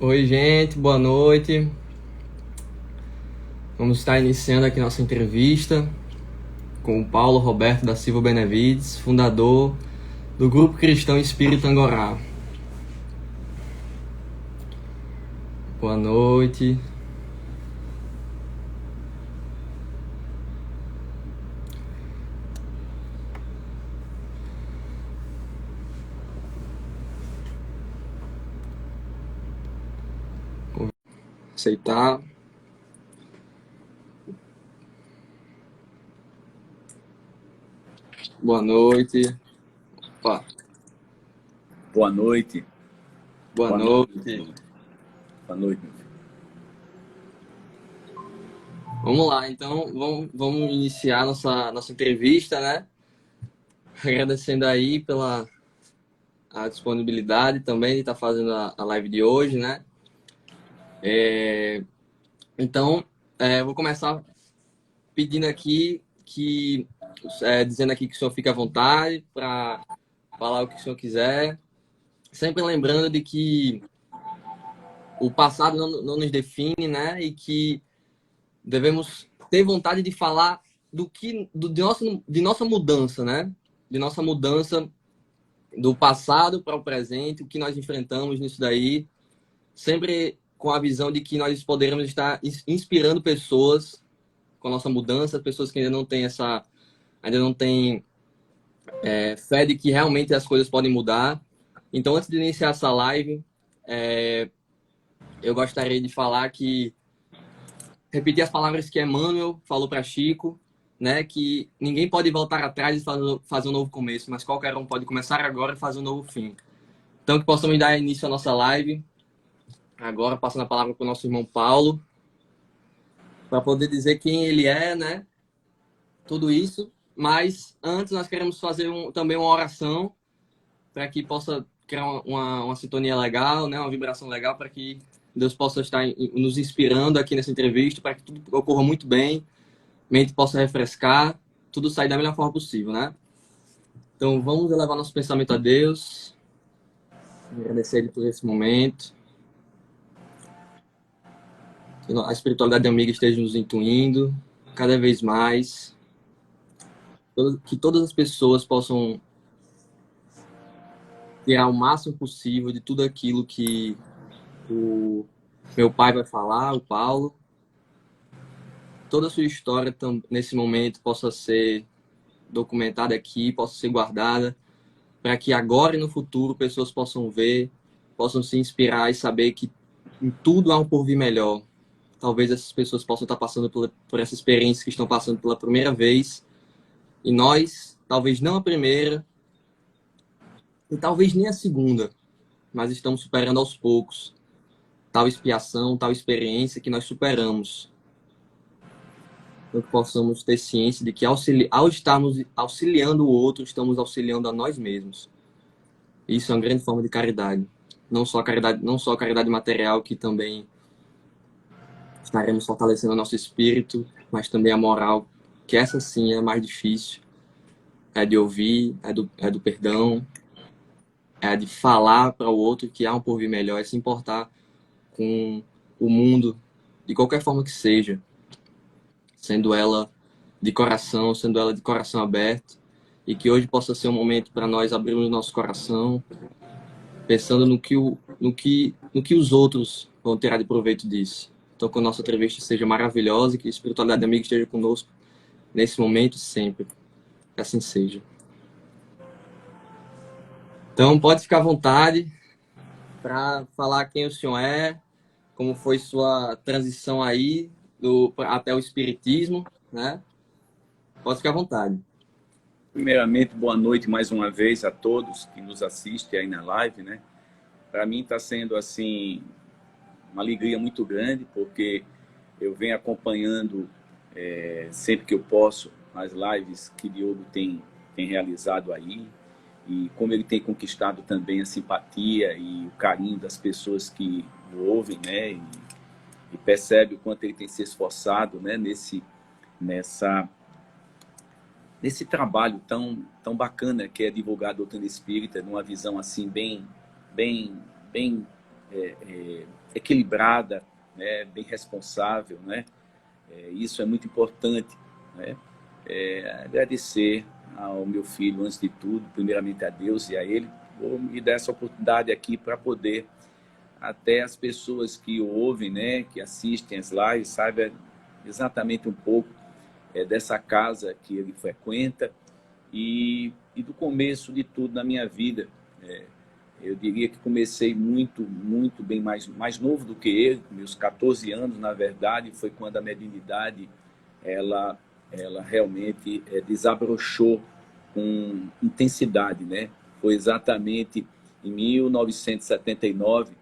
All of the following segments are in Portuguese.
Oi, gente, boa noite. Vamos estar iniciando aqui nossa entrevista com o Paulo Roberto da Silva Benevides, fundador do Grupo Cristão Espírito Angorá. Boa noite. Aceitar. Boa noite. Opa. Boa noite. Boa noite. Boa noite, meu filho. Vamos lá, então vamos iniciar nossa entrevista, né? Agradecendo aí pela a disponibilidade também de estar fazendo a live de hoje, né? Então, vou começar pedindo aqui dizendo aqui que o senhor fique à vontade para falar o que o senhor quiser, sempre lembrando de que o passado não nos define, né? E que devemos ter vontade de falar de nossa mudança, né? De nossa mudança do passado para o presente, o que nós enfrentamos nisso daí, sempre com a visão de que nós poderemos estar inspirando pessoas com a nossa mudança, pessoas que ainda não têm fé de que realmente as coisas podem mudar. Então, antes de iniciar essa live, eu gostaria de repetir as palavras que Emmanuel falou para Chico, né? Que ninguém pode voltar atrás e fazer um novo começo, mas qualquer um pode começar agora e fazer um novo fim. Então, que possamos dar início à nossa live. Agora, passando a palavra para o nosso irmão Paulo, para poder dizer quem ele é, né? Tudo isso. Mas antes, nós queremos fazer também uma oração para que possa criar uma sintonia legal, né? Uma vibração legal, para que Deus possa estar nos inspirando aqui nessa entrevista, para que tudo ocorra muito bem, mente possa refrescar, tudo sair da melhor forma possível, né? Então, vamos elevar nosso pensamento a Deus, agradecer Ele por esse momento, que a espiritualidade amiga esteja nos intuindo cada vez mais, que todas as pessoas possam tirar o máximo possível de tudo aquilo que o meu pai vai falar, o Paulo. Toda a sua história nesse momento possa ser documentada aqui, possa ser guardada, para que agora e no futuro pessoas possam ver, possam se inspirar e saber que em tudo há um porvir melhor. Talvez essas pessoas possam estar passando por essa experiência que estão passando pela primeira vez, e nós, talvez não a primeira, e talvez nem a segunda, mas estamos superando aos poucos tal expiação, tal experiência que nós superamos. Então, que possamos ter ciência de que ao estarmos auxiliando o outro, estamos auxiliando a nós mesmos. Isso é uma grande forma de caridade. Não só a caridade material, que também estaremos fortalecendo o nosso espírito, mas também a moral, que essa sim é mais difícil. É de ouvir, é do perdão, é de falar para o outro que há um porvir melhor, é se importar com o mundo, de qualquer forma que seja, sendo ela de coração aberto, e que hoje possa ser um momento para nós abrirmos nosso coração, pensando no que os outros vão tirar de proveito disso. Então, que a nossa entrevista seja maravilhosa e que a espiritualidade amiga esteja conosco nesse momento e sempre. Que assim seja. Então, pode ficar à vontade para falar quem o senhor é, como foi sua transição aí até o espiritismo, né? Pode ficar à vontade. Primeiramente, boa noite mais uma vez a todos que nos assistem aí na live, né? Para mim está sendo, assim, uma alegria muito grande, porque eu venho acompanhando sempre que eu posso as lives que Diogo tem realizado aí, e como ele tem conquistado também a simpatia e o carinho das pessoas que o ouvem, né? E percebe o quanto ele tem se esforçado, né? Nesse trabalho tão bacana que é divulgar a doutrina espírita, numa visão assim bem equilibrada, né? Bem responsável, né? Isso é muito importante, né? Agradecer ao meu filho, antes de tudo, primeiramente a Deus e a ele, vou me dar essa oportunidade aqui para poder, até as pessoas que ouvem, né, que assistem as lives, saibam exatamente um pouco dessa casa que ele frequenta e do começo de tudo na minha vida. Eu diria que comecei muito bem mais novo do que ele, com meus 14 anos, na verdade, foi quando a mediunidade ela realmente desabrochou com intensidade, né? Foi exatamente em 1979,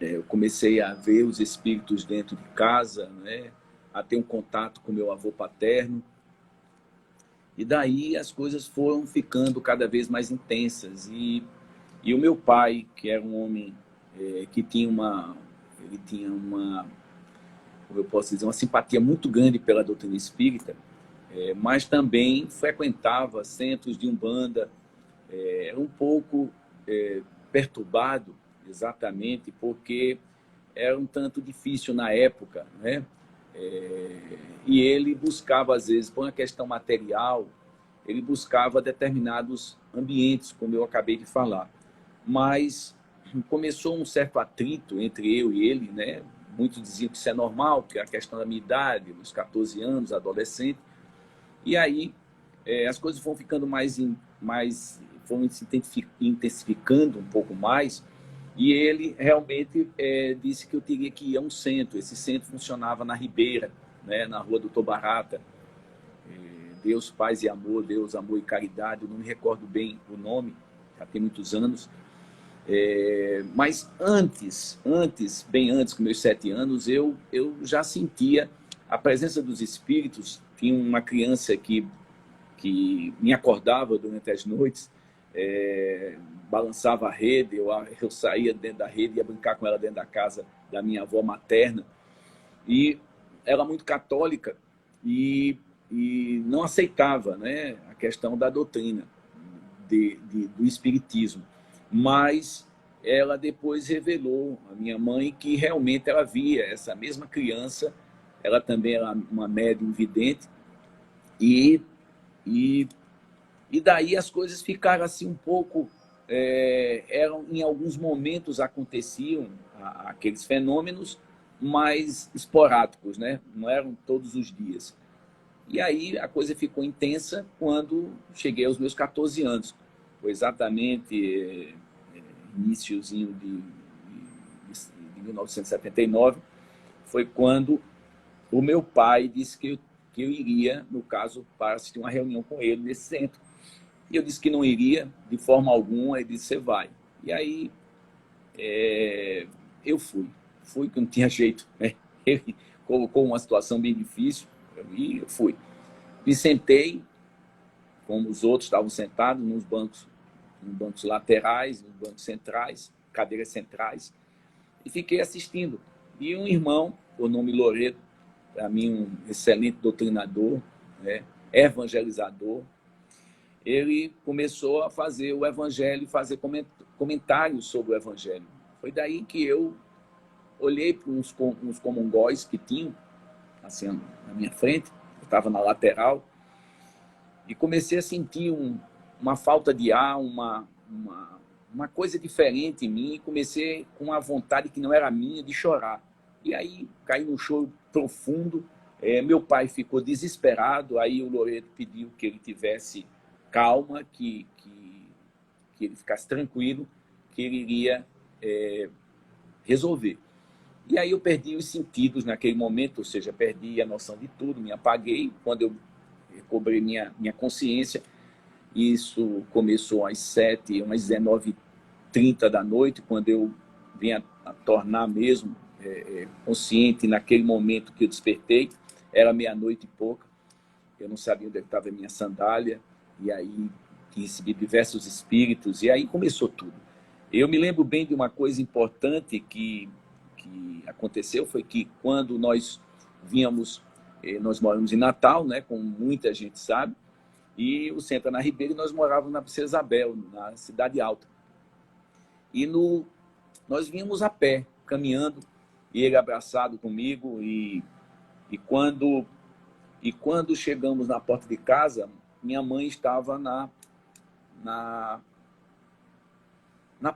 eu comecei a ver os espíritos dentro de casa, né? A ter um contato com meu avô paterno. E daí as coisas foram ficando cada vez mais intensas. E o meu pai, que era um homem que tinha uma, como eu posso dizer, uma simpatia muito grande pela doutrina espírita, mas também frequentava centros de umbanda, era um pouco perturbado, exatamente, porque era um tanto difícil na época, né? E ele buscava, às vezes, por uma questão material, ele buscava determinados ambientes, como eu acabei de falar. Mas começou um certo atrito entre eu e ele, né? Muitos diziam que isso é normal, que é a questão da minha idade, dos 14 anos, adolescente. E aí as coisas vão ficando vão se intensificando um pouco mais. E ele realmente disse que eu teria que ir a um centro. Esse centro funcionava na Ribeira, né, na Rua Doutor Barata. Deus, Paz e Amor, Deus, Amor e Caridade, eu não me recordo bem o nome, já tem muitos anos. Mas bem antes, com meus 7 anos, eu já sentia a presença dos espíritos. Tinha uma criança que me acordava durante as noites, balançava a rede, eu saía dentro da rede, ia brincar com ela dentro da casa da minha avó materna. E ela muito católica e não aceitava, né, a questão da doutrina do espiritismo. Mas ela depois revelou a minha mãe que realmente ela via essa mesma criança, ela também era uma médium vidente, e daí as coisas ficaram assim um pouco, em alguns momentos aconteciam aqueles fenômenos mais esporádicos, né? Não eram todos os dias. E aí a coisa ficou intensa quando cheguei aos meus 14 anos. Foi exatamente iniciozinho de 1979, foi quando o meu pai disse que eu iria, no caso, para assistir uma reunião com ele nesse centro. E eu disse que não iria de forma alguma. Ele disse: você vai. E aí eu fui que não tinha jeito, né? Ele colocou uma situação bem difícil e eu fui. Me sentei, como os outros estavam sentados, nos bancos laterais, nos bancos centrais, cadeiras centrais, e fiquei assistindo. E um irmão, por nome Loreto, para mim um excelente doutrinador, né, evangelizador, ele começou a fazer o evangelho, fazer comentários sobre o evangelho. Foi daí que eu olhei para uns comungóis que tinham assim na minha frente, eu estava na lateral, e comecei a sentir uma falta de ar, uma coisa diferente em mim, e comecei com uma vontade que não era minha de chorar. E aí caí num choro profundo. Meu pai ficou desesperado, aí o Loreto pediu que ele tivesse calma, que ele ficasse tranquilo, que ele iria resolver. E aí eu perdi os sentidos naquele momento, ou seja, perdi a noção de tudo, me apaguei. Quando eu recobrei minha consciência, isso começou às 19h30 da noite, quando eu vim a tornar mesmo consciente. Naquele momento que eu despertei, era meia-noite e pouca, eu não sabia onde estava a minha sandália, e aí recebi diversos espíritos, e aí começou tudo. Eu me lembro bem de uma coisa importante que aconteceu, foi que quando nós moramos em Natal, né, como muita gente sabe, e o centro é na Ribeira, e nós morávamos na Princesa Isabel, na Cidade Alta. E nós vínhamos a pé, caminhando, e ele abraçado comigo. E quando chegamos na porta de casa, minha mãe estava na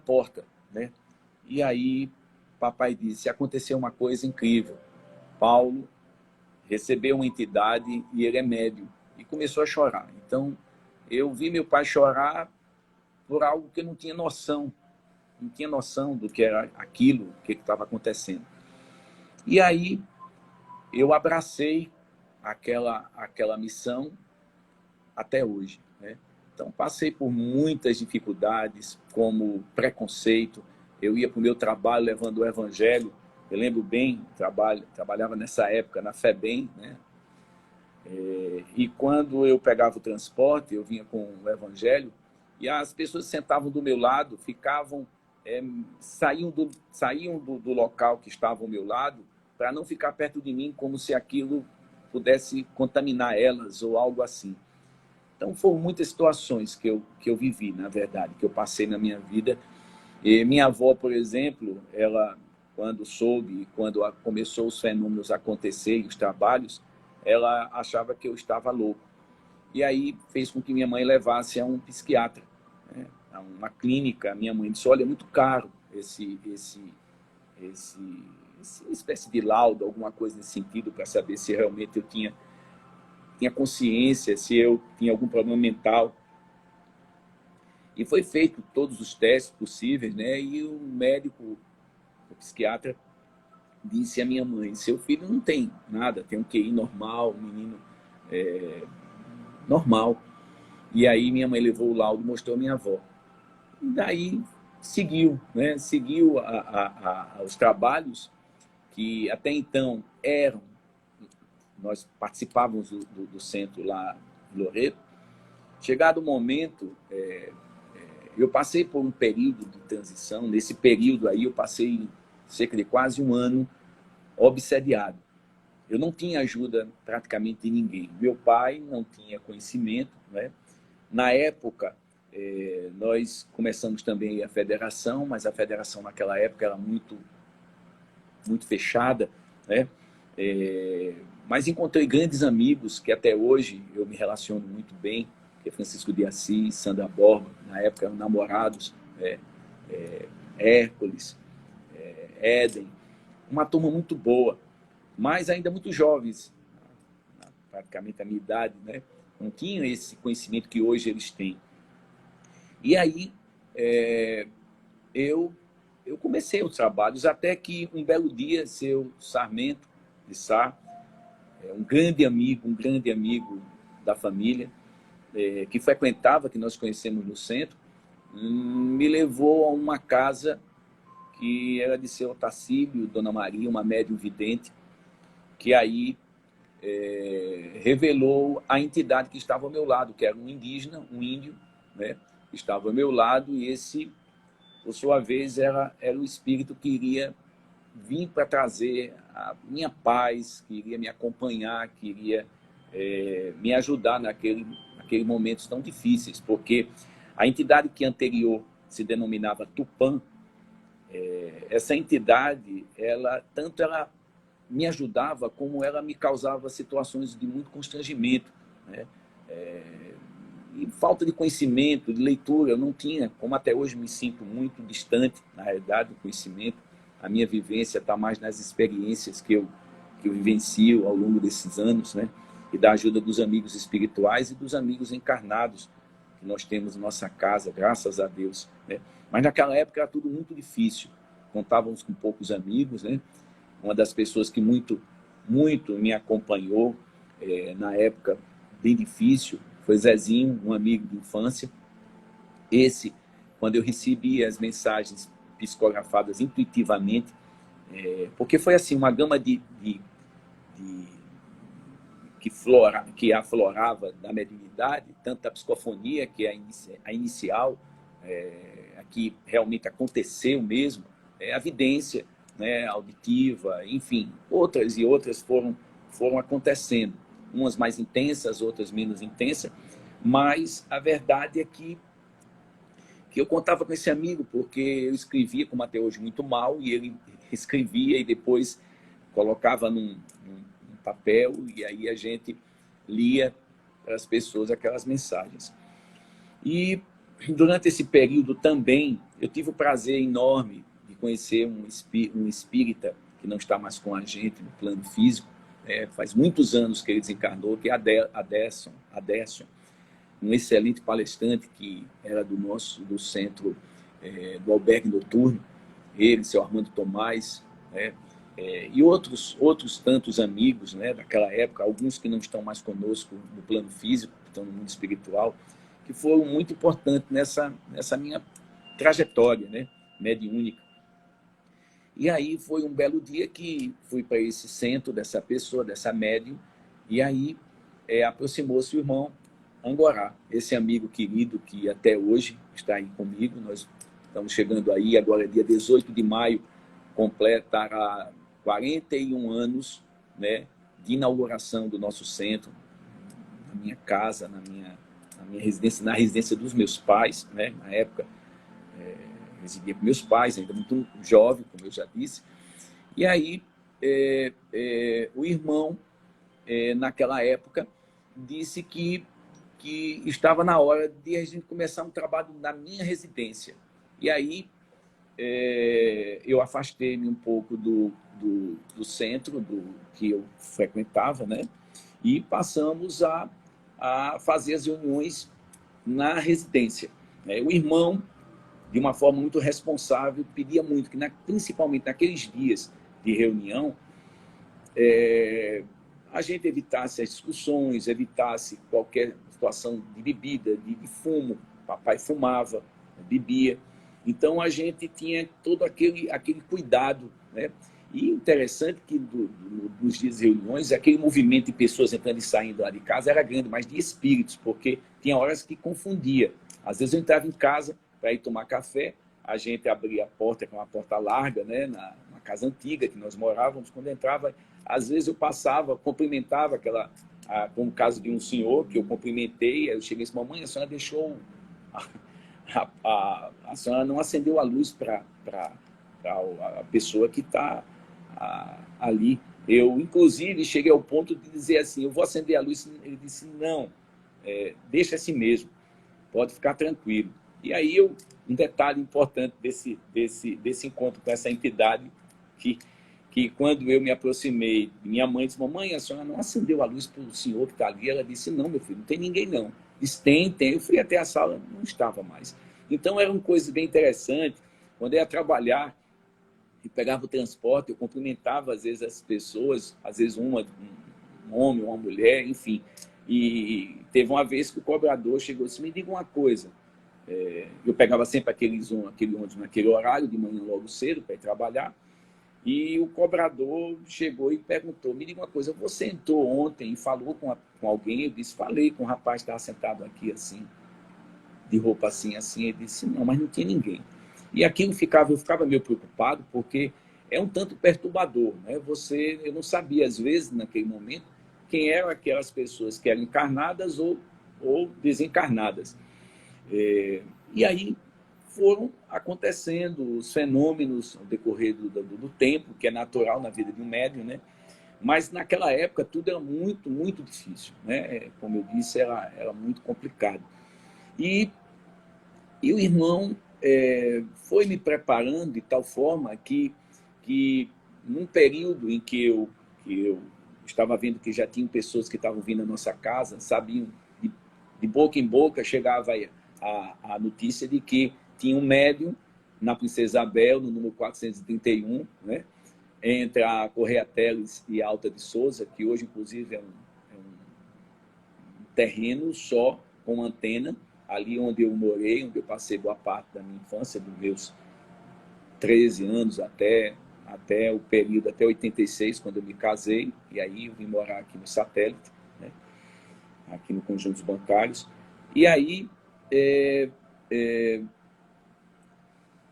porta, né? E aí papai disse: aconteceu uma coisa incrível. Paulo recebeu uma entidade e ele é médium. E começou a chorar. Então, eu vi meu pai chorar por algo que eu não tinha noção. Não tinha noção do que era aquilo, que estava acontecendo. E aí, eu abracei aquela missão até hoje, né? Então, passei por muitas dificuldades, como preconceito. Eu ia para o meu trabalho levando o evangelho. Eu lembro bem, trabalhava nessa época na FEBEM, né? E quando eu pegava o transporte, eu vinha com o evangelho, e as pessoas sentavam do meu lado, saíam do local que estava ao meu lado, para não ficar perto de mim, como se aquilo pudesse contaminar elas ou algo assim. Então, foram muitas situações que eu vivi, na verdade, que eu passei na minha vida. E minha avó, por exemplo, ela, quando soube, quando começou os fenômenos a acontecer, os trabalhos, ela achava que eu estava louco. E aí fez com que minha mãe levasse a um psiquiatra, né? A uma clínica. Minha mãe disse: olha, é muito caro esse espécie de laudo, alguma coisa nesse sentido, para saber se realmente eu tinha consciência, se eu tinha algum problema mental. E foi feito todos os testes possíveis, né? E o médico, o psiquiatra, disse à minha mãe: seu filho não tem nada, tem um QI normal, um menino normal. E aí minha mãe levou o laudo e mostrou à minha avó. E daí seguiu, né? Seguiu os trabalhos que até então eram... Nós participávamos do centro lá em Loreto. Chegado o momento, eu passei por um período de transição. Nesse período aí eu passei cerca de quase um ano obsediado. Eu não tinha ajuda praticamente de ninguém. Meu pai não tinha conhecimento, né? Na época, nós começamos também a federação, mas a federação naquela época era muito fechada, né? Mas encontrei grandes amigos que até hoje eu me relaciono muito bem, que é Francisco de Assis, Sandra Borba, na época eram namorados, Hércules, Éden, uma turma muito boa, mas ainda muito jovens, praticamente a minha idade, né? Não tinham esse conhecimento que hoje eles têm. E aí eu comecei os trabalhos, até que um belo dia, seu Sarmento de Sá, um grande amigo da família, que frequentava, que nós conhecemos no centro, me levou a uma casa que era de seu Otacílio, Dona Maria, uma médium vidente, que aí revelou a entidade que estava ao meu lado, que era um indígena, um índio, né? Estava ao meu lado, e esse, por sua vez, era o espírito que iria vir para trazer a minha paz, que iria me acompanhar, que iria me ajudar naqueles momentos tão difíceis, porque a entidade que anterior se denominava Tupã, essa entidade, tanto ela me ajudava, como ela me causava situações de muito constrangimento, né? E falta de conhecimento, de leitura, eu não tinha, como até hoje me sinto muito distante, na realidade, do conhecimento. A minha vivência está mais nas experiências que eu vivencio ao longo desses anos, né? E da ajuda dos amigos espirituais e dos amigos encarnados que nós temos em nossa casa, graças a Deus, né? Mas naquela época era tudo muito difícil, contávamos com poucos amigos, né? Uma das pessoas que muito me acompanhou na época bem difícil foi Zezinho, um amigo de infância. Esse, quando eu recebi as mensagens psicografadas intuitivamente, porque foi assim uma gama que aflorava da mediunidade, tanto a psicofonia, que é a inicial, a que realmente aconteceu mesmo, a vidência, né, auditiva, enfim, outras e outras foram acontecendo, umas mais intensas, outras menos intensas, mas a verdade é que que eu contava com esse amigo, porque eu escrevia, como até hoje, muito mal, e ele escrevia e depois colocava num papel, e aí a gente lia para as pessoas aquelas mensagens. E durante esse período também, eu tive o prazer enorme de conhecer um espírita que não está mais com a gente no plano físico, faz muitos anos que ele desencarnou, que é Aderson, um excelente palestrante que era do centro do albergue noturno, ele, seu Armando Tomás, né? E outros tantos amigos, né, daquela época, alguns que não estão mais conosco no plano físico, que estão no mundo espiritual, que foram muito importantes nessa minha trajetória, né, mediúnica. E aí foi um belo dia que fui para esse centro dessa pessoa, dessa médium, e aí aproximou-se o irmão Angorá, esse amigo querido que até hoje está aí comigo. Nós estamos chegando aí, agora dia 18 de maio, completará 41 anos, né, de inauguração do nosso centro, na minha casa, na minha residência, na residência dos meus pais, né, na época residia com meus pais, ainda muito jovem, como eu já disse. E aí o irmão, naquela época, disse que estava na hora de a gente começar um trabalho na minha residência. E aí eu afastei-me um pouco do centro que eu frequentava, né? E passamos a fazer as reuniões na residência. O irmão, de uma forma muito responsável, pedia muito que, principalmente naqueles dias de reunião, a gente evitasse as discussões, evitasse qualquer situação de bebida, de fumo. Papai fumava, bebia. Então, a gente tinha todo aquele cuidado, né? E interessante que nos dias de reuniões, aquele movimento de pessoas entrando e saindo lá de casa era grande, mas de espíritos, porque tinha horas que confundia. Às vezes eu entrava em casa para ir tomar café, a gente abria a porta, que é uma porta larga, né, na casa antiga que nós morávamos. Quando entrava, às vezes eu passava, cumprimentava como o caso de um senhor que eu cumprimentei, eu cheguei e disse: mamãe, a senhora deixou... A senhora não acendeu a luz para a pessoa que está ali. Eu, inclusive, cheguei ao ponto de dizer assim: eu vou acender a luz. Ele disse: não, deixa assim mesmo, pode ficar tranquilo. E aí, um detalhe importante desse encontro com essa entidade, que quando eu me aproximei, minha mãe disse: mamãe, a senhora não acendeu a luz para o senhor que está ali? Ela disse: não, meu filho, não tem ninguém não. Disse: tem. Eu fui até a sala, não estava mais. Então, era uma coisa bem interessante. Quando eu ia trabalhar e pegava o transporte, eu cumprimentava, às vezes, as pessoas, às vezes um homem, uma mulher, enfim. E teve uma vez que o cobrador chegou e disse: me diga uma coisa. Eu pegava sempre aquele ônibus naquele horário, de manhã logo cedo, para ir trabalhar. E o cobrador chegou e perguntou: me diga uma coisa, você entrou ontem e falou com alguém? Eu disse: falei com um rapaz que estava sentado aqui assim, de roupa assim, assim. Ele disse: não, mas não tinha ninguém. E aquilo eu ficava meio preocupado, porque é um tanto perturbador, né? Eu não sabia, às vezes, naquele momento, quem eram aquelas pessoas que eram encarnadas ou desencarnadas. E aí foram acontecendo os fenômenos ao decorrer do tempo, que é natural na vida de um médium, né? Mas naquela época tudo era muito, muito difícil, né? Como eu disse, era muito complicado. E o irmão foi me preparando de tal forma que num período em que eu estava vendo que já tinham pessoas que estavam vindo à nossa casa, sabiam, de boca em boca chegava a notícia de que tinha um médium na Princesa Isabel, no número 431, né? Entre a Correia Teles e a Alta de Souza, que hoje, inclusive, é um terreno só com antena, ali onde eu morei, onde eu passei boa parte da minha infância, dos meus 13 anos até o período, até 86, quando eu me casei, e aí eu vim morar aqui no Satélite, né? Aqui no Conjunto dos Bancários. E aí,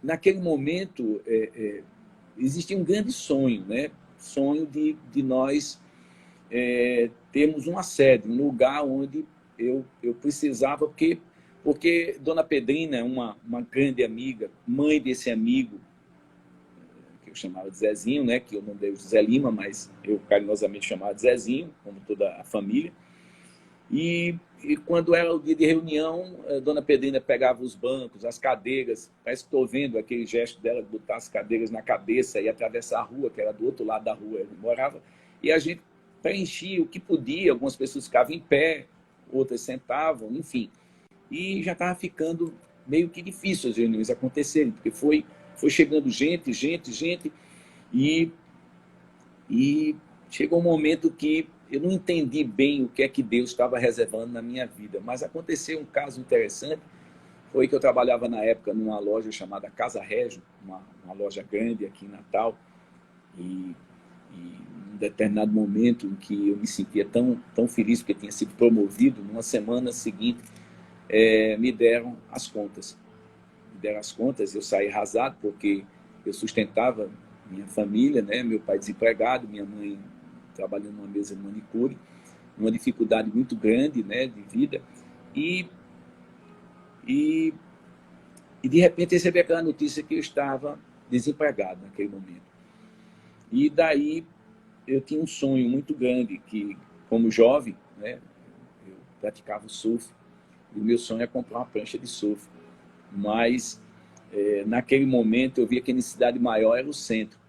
naquele momento, existia um grande sonho, né? Sonho de nós termos uma sede, um lugar onde eu precisava, porque Porque Dona Pedrina é uma grande amiga, mãe desse amigo, que eu chamava de Zezinho, né? Que eu não dei o Zé Lima, mas eu carinhosamente chamava de Zezinho, como toda a família. E quando era o dia de reunião, a Dona Pedrina pegava os bancos, as cadeiras, parece que estou vendo aquele gesto dela de botar as cadeiras na cabeça e atravessar a rua, que era do outro lado da rua, ele morava, e a gente preenchia o que podia, algumas pessoas ficavam em pé, outras sentavam, enfim. E já estava ficando meio que difícil as reuniões acontecerem, porque foi chegando gente, e chegou um momento que eu não entendi bem o que é que Deus estava reservando na minha vida, mas aconteceu um caso interessante, foi que eu trabalhava na época numa loja chamada Casa Régio, uma loja grande aqui em Natal, e em um determinado momento em que eu me sentia tão feliz porque tinha sido promovido, numa semana seguinte, me deram as contas. Eu saí arrasado porque eu sustentava minha família, né? Meu pai desempregado, minha mãe trabalhando numa mesa de manicure, uma dificuldade muito grande, né, de vida, e de repente recebi aquela notícia que eu estava desempregado naquele momento. E daí eu tinha um sonho muito grande que, como jovem, né, eu praticava o surf, e o meu sonho é comprar uma prancha de surf, mas naquele momento eu via que a necessidade maior era o centro,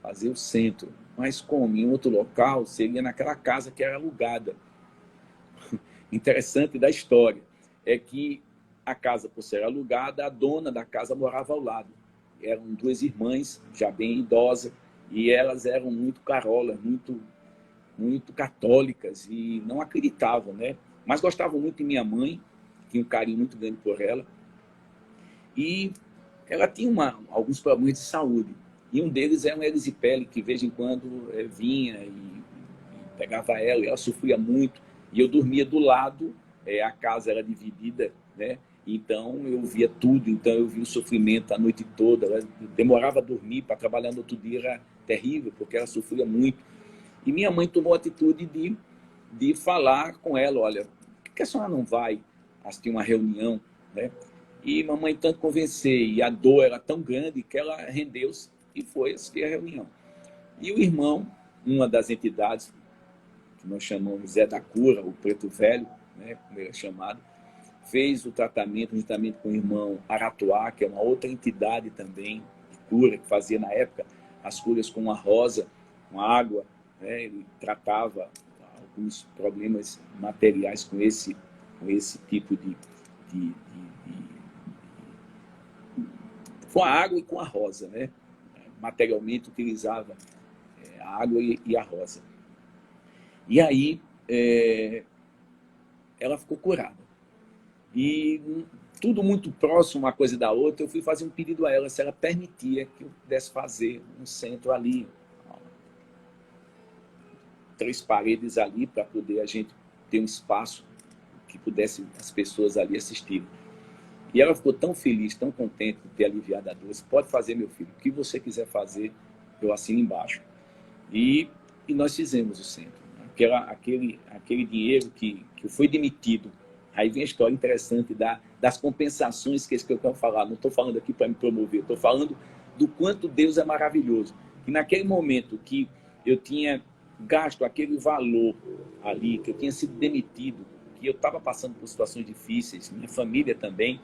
fazer o centro, mas como? Em outro local, seria naquela casa que era alugada. Interessante da história é que a casa, por ser alugada, a dona da casa morava ao lado. Eram duas irmãs, já bem idosas, e elas eram muito carolas, muito católicas, e não acreditavam, né? Mas gostavam muito de minha mãe, tinha um carinho muito grande por ela, e ela tinha alguns problemas de saúde. E um deles era uma erisipele, que de vez em quando vinha e pegava ela, e ela sofria muito. E eu dormia do lado, a casa era dividida, né? Então eu via tudo, então eu via o sofrimento a noite toda. Ela demorava a dormir, para trabalhar no outro dia era terrível, porque ela sofria muito. E minha mãe tomou a atitude de falar com ela: olha, por que a senhora não vai assistir uma reunião, né? E mamãe tanto convencer, e a dor era tão grande que ela rendeu-se e foi assistir a reunião. E o irmão, uma das entidades, que nós chamamos Zé da Cura, o Preto Velho, né, como ele é chamado, fez o tratamento juntamente com o irmão Aratuá, que é uma outra entidade também de cura, que fazia na época as curas com a rosa, com a água, né, ele tratava alguns problemas materiais com esse tipo com a água e com a rosa, né? Materialmente utilizava a água e a rosa. E aí ela ficou curada. E tudo muito próximo uma coisa da outra, eu fui fazer um pedido a ela se ela permitia que eu pudesse fazer um centro ali, 3 paredes ali, para poder a gente ter um espaço que pudesse as pessoas ali assistirem. E ela ficou tão feliz, tão contente de ter aliviado a dor. Você pode fazer, meu filho, o que você quiser fazer, eu assino embaixo. E nós fizemos o centro. Aquele dinheiro que foi demitido. Aí vem a história interessante das compensações que eu quero falar. Não estou falando aqui para me promover, estou falando do quanto Deus é maravilhoso. E naquele momento que eu tinha gasto aquele valor ali, que eu tinha sido demitido, que eu estava passando por situações difíceis, minha família também,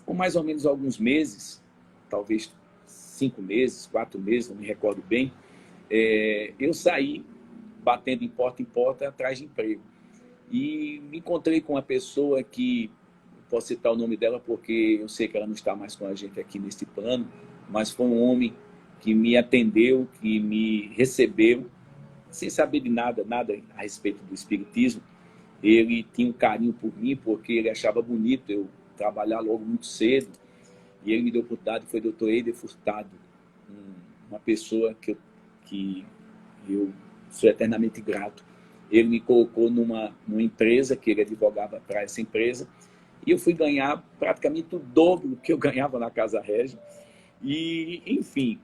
com mais ou menos alguns meses, talvez 5 meses, 4 meses, não me recordo bem, eu saí batendo em porta atrás de emprego. E me encontrei com uma pessoa que, posso citar o nome dela porque eu sei que ela não está mais com a gente aqui neste plano, mas foi um homem que me atendeu, que me recebeu, sem saber de nada a respeito do espiritismo. Ele tinha um carinho por mim, porque ele achava bonito eu trabalhar logo muito cedo, e ele me deu oportunidade, foi o Dr. Eider Furtado, uma pessoa que eu sou eternamente grato. Ele me colocou numa empresa, que ele advogava para essa empresa, e eu fui ganhar praticamente o dobro que eu ganhava na Casa Régio. E, enfim,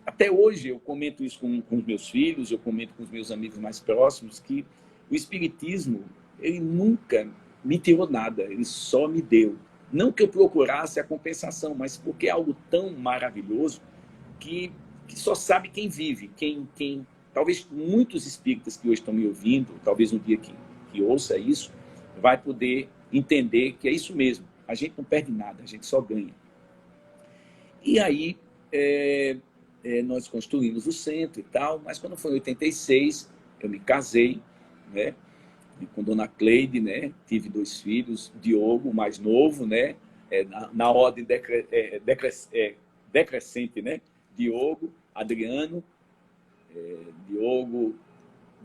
até hoje eu comento isso com os meus filhos, eu comento com os meus amigos mais próximos, que o espiritismo ele nunca me tirou nada, ele só me deu. Não que eu procurasse a compensação, mas porque é algo tão maravilhoso que só sabe quem vive, talvez muitos espíritas que hoje estão me ouvindo, talvez um dia que ouça isso, vai poder entender que é isso mesmo. A gente não perde nada, a gente só ganha. E aí, nós construímos o centro e tal, mas quando foi em 86, eu me casei, né, com Dona Cleide, né, tive 2 filhos, Diogo, o mais novo, né, na ordem decrescente, né, Diogo, Adriano, Diogo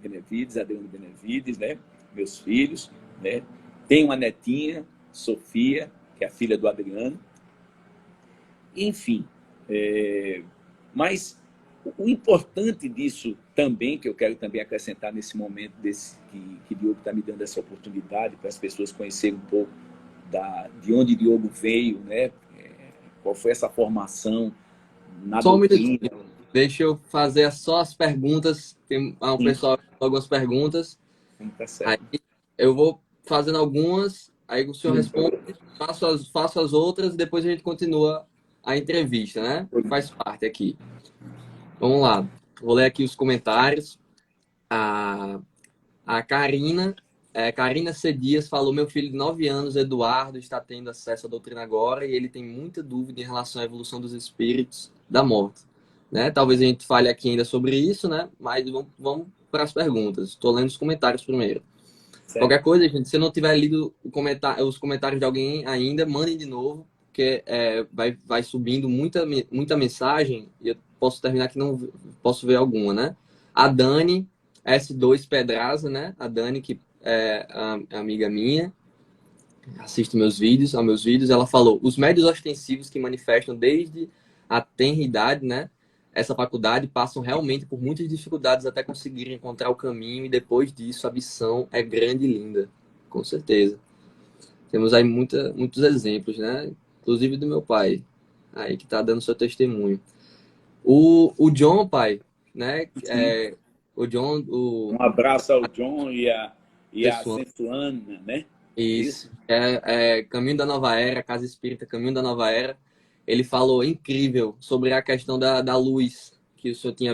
Benevides, Adriano Benevides, né, meus filhos, né, tenho uma netinha, Sofia, que é a filha do Adriano, enfim, mas o importante disso também, que eu quero também acrescentar nesse momento que Diogo está me dando essa oportunidade para as pessoas conhecerem um pouco de onde Diogo veio, né? Qual foi essa formação na Só um doutrina. minutinho. Deixa eu fazer só as perguntas. Tem o pessoal algumas perguntas. Tá certo. Aí eu vou fazendo algumas, aí o senhor responde, faço as outras e depois a gente continua a entrevista, né? Faz parte aqui. Vamos lá. Vou ler aqui os comentários. A Karina, Karina C. Dias falou: meu filho de 9 anos, Eduardo, está tendo acesso à doutrina agora e ele tem muita dúvida em relação à evolução dos espíritos da morte. Né? Talvez a gente fale aqui ainda sobre isso, né? Mas vamos para as perguntas. Estou lendo os comentários primeiro. Certo. Qualquer coisa, gente, se não tiver lido os comentários de alguém ainda, mandem de novo, porque vai subindo muita mensagem e eu posso terminar que não posso ver alguma, né? A Dani, S2 Pedraza, né? A Dani, que é amiga minha, assiste meus vídeos, ela falou: os médios ostensivos que manifestam desde a tenra idade, né? Essa faculdade passam realmente por muitas dificuldades até conseguirem encontrar o caminho e depois disso a missão é grande e linda, com certeza. Temos aí muitos exemplos, né? Inclusive do meu pai, aí que está dando seu testemunho. O John, pai, né? O John... Um abraço ao John e a Sensuana, né? Isso. Caminho da Nova Era, Casa Espírita Caminho da Nova Era. Ele falou incrível sobre a questão da luz, que o senhor tinha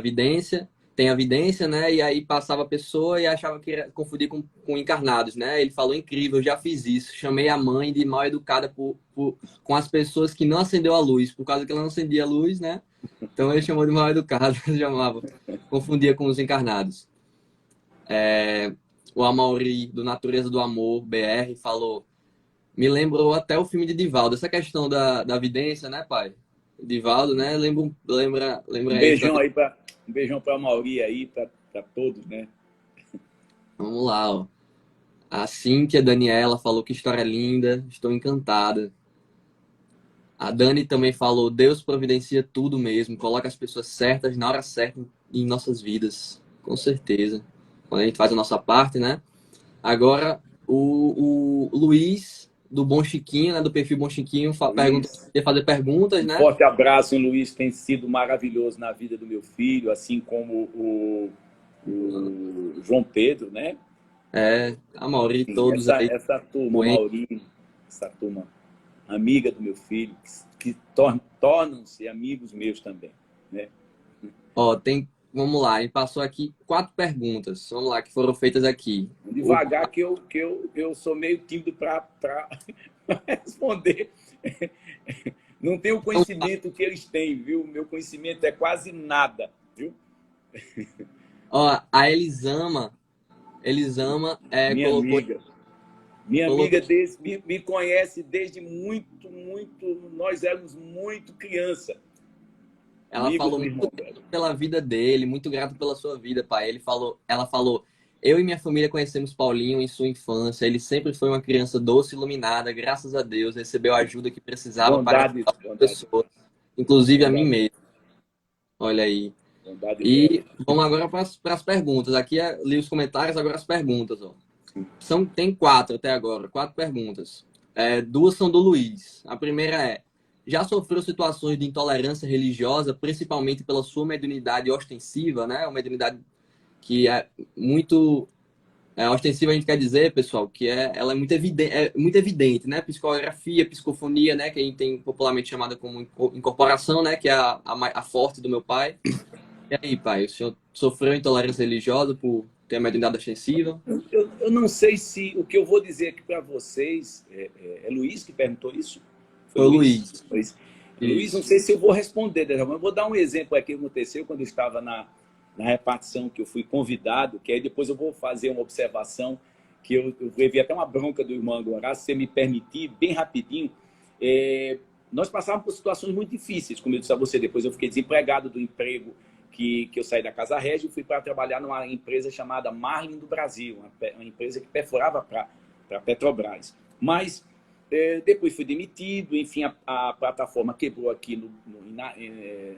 tem a vidência, né? E aí passava a pessoa e achava que ia confundir com encarnados, né? Ele falou incrível, eu já fiz isso. Chamei a mãe de mal educada com as pessoas que não acendeu a luz, por causa que ela não acendia a luz, né? Então ele chamou de mal educada, chamava, confundia com os encarnados. O Amaury, do Natureza do Amor, BR, falou: me lembrou até o filme de Divaldo. Essa questão da vidência, né, pai? Divaldo, né? Lembra um beijão aí um beijão para a Mauri aí, para todos, né? Vamos lá, ó. A Cíntia Daniela falou: que história linda, estou encantada. A Dani também falou: Deus providencia tudo mesmo, coloca as pessoas certas na hora certa em nossas vidas. Com certeza. Quando a gente faz a nossa parte, né? Agora, o Luiz, do Bom Chiquinho, né? Do perfil Bom Chiquinho, quer fazer perguntas, né? Forte abraço, Luiz. Tem sido maravilhoso na vida do meu filho, assim como o João Pedro, né? A Mauri, todos aí. Essa turma, Mauri, essa turma amiga do meu filho, que tornam-se amigos meus também, né? Ó, vamos lá, ele passou aqui 4 perguntas, vamos lá, que foram feitas aqui. Devagar, que eu sou meio tímido para responder. Não tenho o conhecimento que eles têm, viu? Meu conhecimento é quase nada, viu? Ó, a Elisama minha amiga. Minha amiga me conhece desde muito, nós éramos muito criança. Ela falou muito grato pela vida dele, muito grato pela sua vida, pai. Ela falou: eu e minha família conhecemos Paulinho em sua infância. Ele sempre foi uma criança doce e iluminada. Graças a Deus, recebeu a ajuda que precisava para ajudar as pessoas, inclusive a mim mesmo. Olha aí. E vamos agora para as perguntas. Aqui li os comentários, agora as perguntas. Ó. Tem 4 até agora, 4 perguntas. 2 são do Luiz. A primeira é: já sofreu situações de intolerância religiosa, principalmente pela sua mediunidade ostensiva, né? Uma mediunidade que é muito A ostensiva a gente quer dizer, pessoal, que ela é muito evidente, né? Psicografia, psicofonia, né? Que a gente tem popularmente chamada como incorporação, né? Que é a forte do meu pai. E aí, pai, o senhor sofreu intolerância religiosa por ter a mediunidade ostensiva? Eu não sei se o que eu vou dizer aqui para vocês... É Luiz que perguntou isso? Foi Foi o Luiz? Luiz. Luiz, Luiz, não Isso. sei se eu vou responder dessa forma. Eu vou dar um exemplo aqui que aconteceu quando eu estava na repartição, que eu fui convidado, que aí depois eu vou fazer uma observação, que eu levei até uma bronca do irmão agora, se você me permitir, bem rapidinho. Nós passávamos por situações muito difíceis, como eu disse a você, depois eu fiquei desempregado do emprego que eu saí da Casa Régio e fui para trabalhar numa empresa chamada Marlin do Brasil, uma empresa que perfurava para Petrobras. Mas depois fui demitido, enfim, a plataforma quebrou aqui em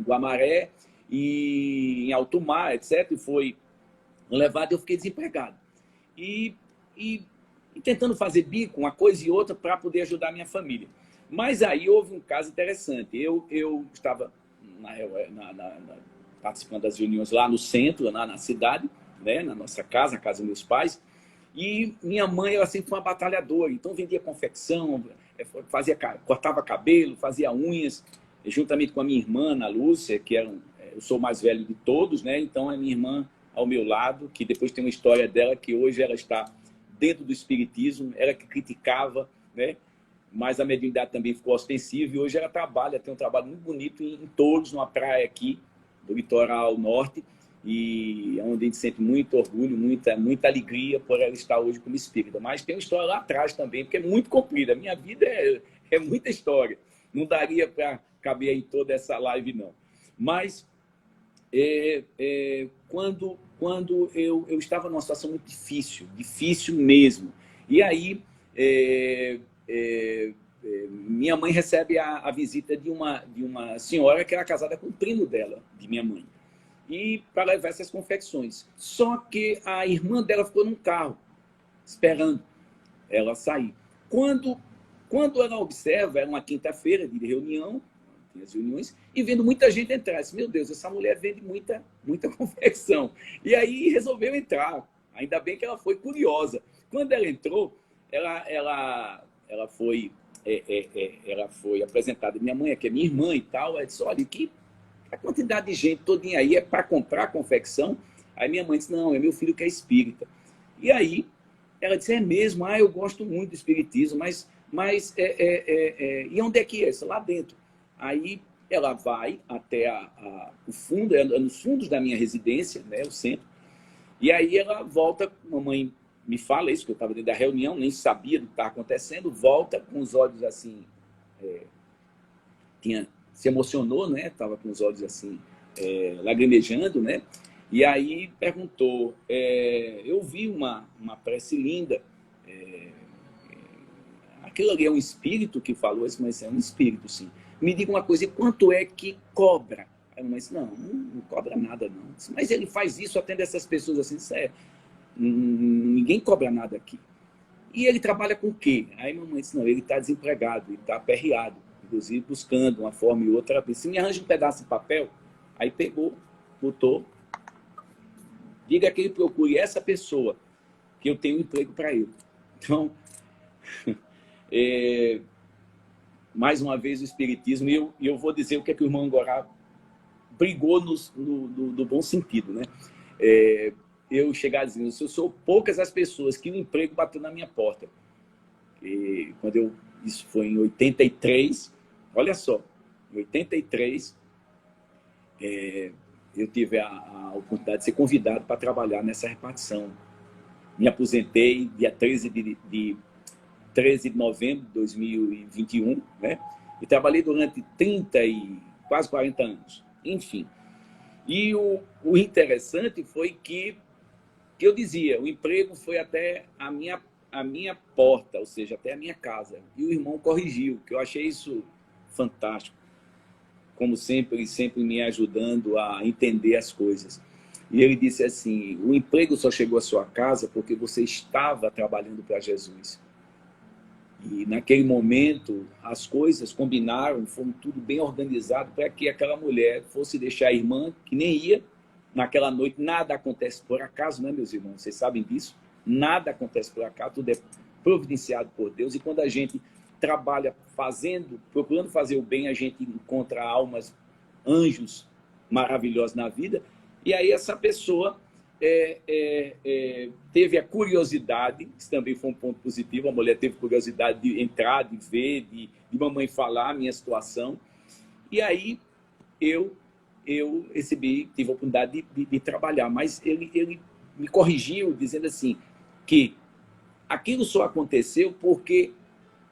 Guamaré e em alto mar, etc. E foi levado e eu fiquei desempregado. E, e, e tentando fazer bico, uma coisa e outra, para poder ajudar a minha família. Mas aí houve um caso interessante. Eu estava participando das reuniões lá no centro, lá na cidade, né, na nossa casa, na casa dos meus pais, e minha mãe, ela sempre foi uma batalhadora, então vendia confecção, cortava cabelo, fazia unhas, juntamente com a minha irmã, Ana Lúcia, que eu sou o mais velho de todos, né? Então a minha irmã ao meu lado, que depois tem uma história dela, que hoje ela está dentro do espiritismo, ela que criticava, né? Mas a mediunidade também ficou ostensiva e hoje ela tem um trabalho muito bonito em Touros, numa praia aqui do litoral norte, e é onde a gente sente muito orgulho, muita alegria por ela estar hoje como espírita. Mas tem uma história lá atrás também, porque é muito comprida. A minha vida é muita história. Não daria para caber aí toda essa live, não. Mas quando eu estava numa situação muito difícil mesmo. E aí minha mãe recebe a visita de uma senhora que era casada com o primo dela, de minha mãe, e para levar essas confecções. Só que a irmã dela ficou num carro, esperando ela sair. Quando ela observa, era uma quinta-feira de reunião, tem as reuniões, e vendo muita gente entrar. Disse, meu Deus, essa mulher vende muita confecção. E aí resolveu entrar. Ainda bem que ela foi curiosa. Quando ela entrou, ela foi apresentada. Minha mãe, que é minha irmã e tal, ela disse, olha, que a quantidade de gente todinha aí é para comprar confecção. Aí minha mãe disse, não, é meu filho que é espírita. E aí ela disse, é mesmo, eu gosto muito do espiritismo, mas e onde é que é isso? Lá dentro. Aí ela vai até o fundo, nos fundos da minha residência, né, o centro, e aí ela volta, mamãe me fala isso, que eu estava dentro da reunião, nem sabia do que estava acontecendo, volta com os olhos assim, se emocionou, né, estava com os olhos assim, lagrimejando, né, e aí perguntou, eu vi uma prece linda, aquilo ali é um espírito que falou isso, mas é um espírito, sim. Me diga uma coisa, e quanto é que cobra? Aí a mamãe disse, não cobra nada, não. Disse, mas ele faz isso, atende essas pessoas assim, ninguém cobra nada aqui. E ele trabalha com o quê? Aí a mamãe disse, não, ele está desempregado, ele está aperreado, inclusive buscando uma forma e outra. Se me arranja um pedaço de papel, aí pegou, botou, diga que ele procure essa pessoa, que eu tenho um emprego para ele. Então, mais uma vez o espiritismo, e eu vou dizer o que é que o irmão Gorá brigou no bom sentido, né? Eu chegar dizendo, eu sou poucas as pessoas que o emprego bateu na minha porta. E isso foi em 83, olha só, em 83, eu tive a oportunidade de ser convidado para trabalhar nessa repartição. Me aposentei dia 13 de novembro de 2021, né? E trabalhei durante 30 e quase 40 anos. Enfim. E o interessante foi que eu dizia, o emprego foi até a minha porta, ou seja, até a minha casa. E o irmão corrigiu, que eu achei isso fantástico. Como sempre, ele sempre me ajudando a entender as coisas. E ele disse assim, o emprego só chegou à sua casa porque você estava trabalhando para Jesus. E naquele momento, as coisas combinaram, foram tudo bem organizado para que aquela mulher fosse deixar a irmã, que nem ia, naquela noite. Nada acontece por acaso, né, meus irmãos? Vocês sabem disso? Nada acontece por acaso, tudo é providenciado por Deus. E quando a gente trabalha procurando fazer o bem, a gente encontra almas, anjos maravilhosos na vida. E aí essa pessoa teve a curiosidade, isso também foi um ponto positivo, a mulher teve curiosidade de entrar, de ver, de mamãe falar a minha situação. E aí eu tive a oportunidade de trabalhar, mas ele me corrigiu dizendo assim, que aquilo só aconteceu porque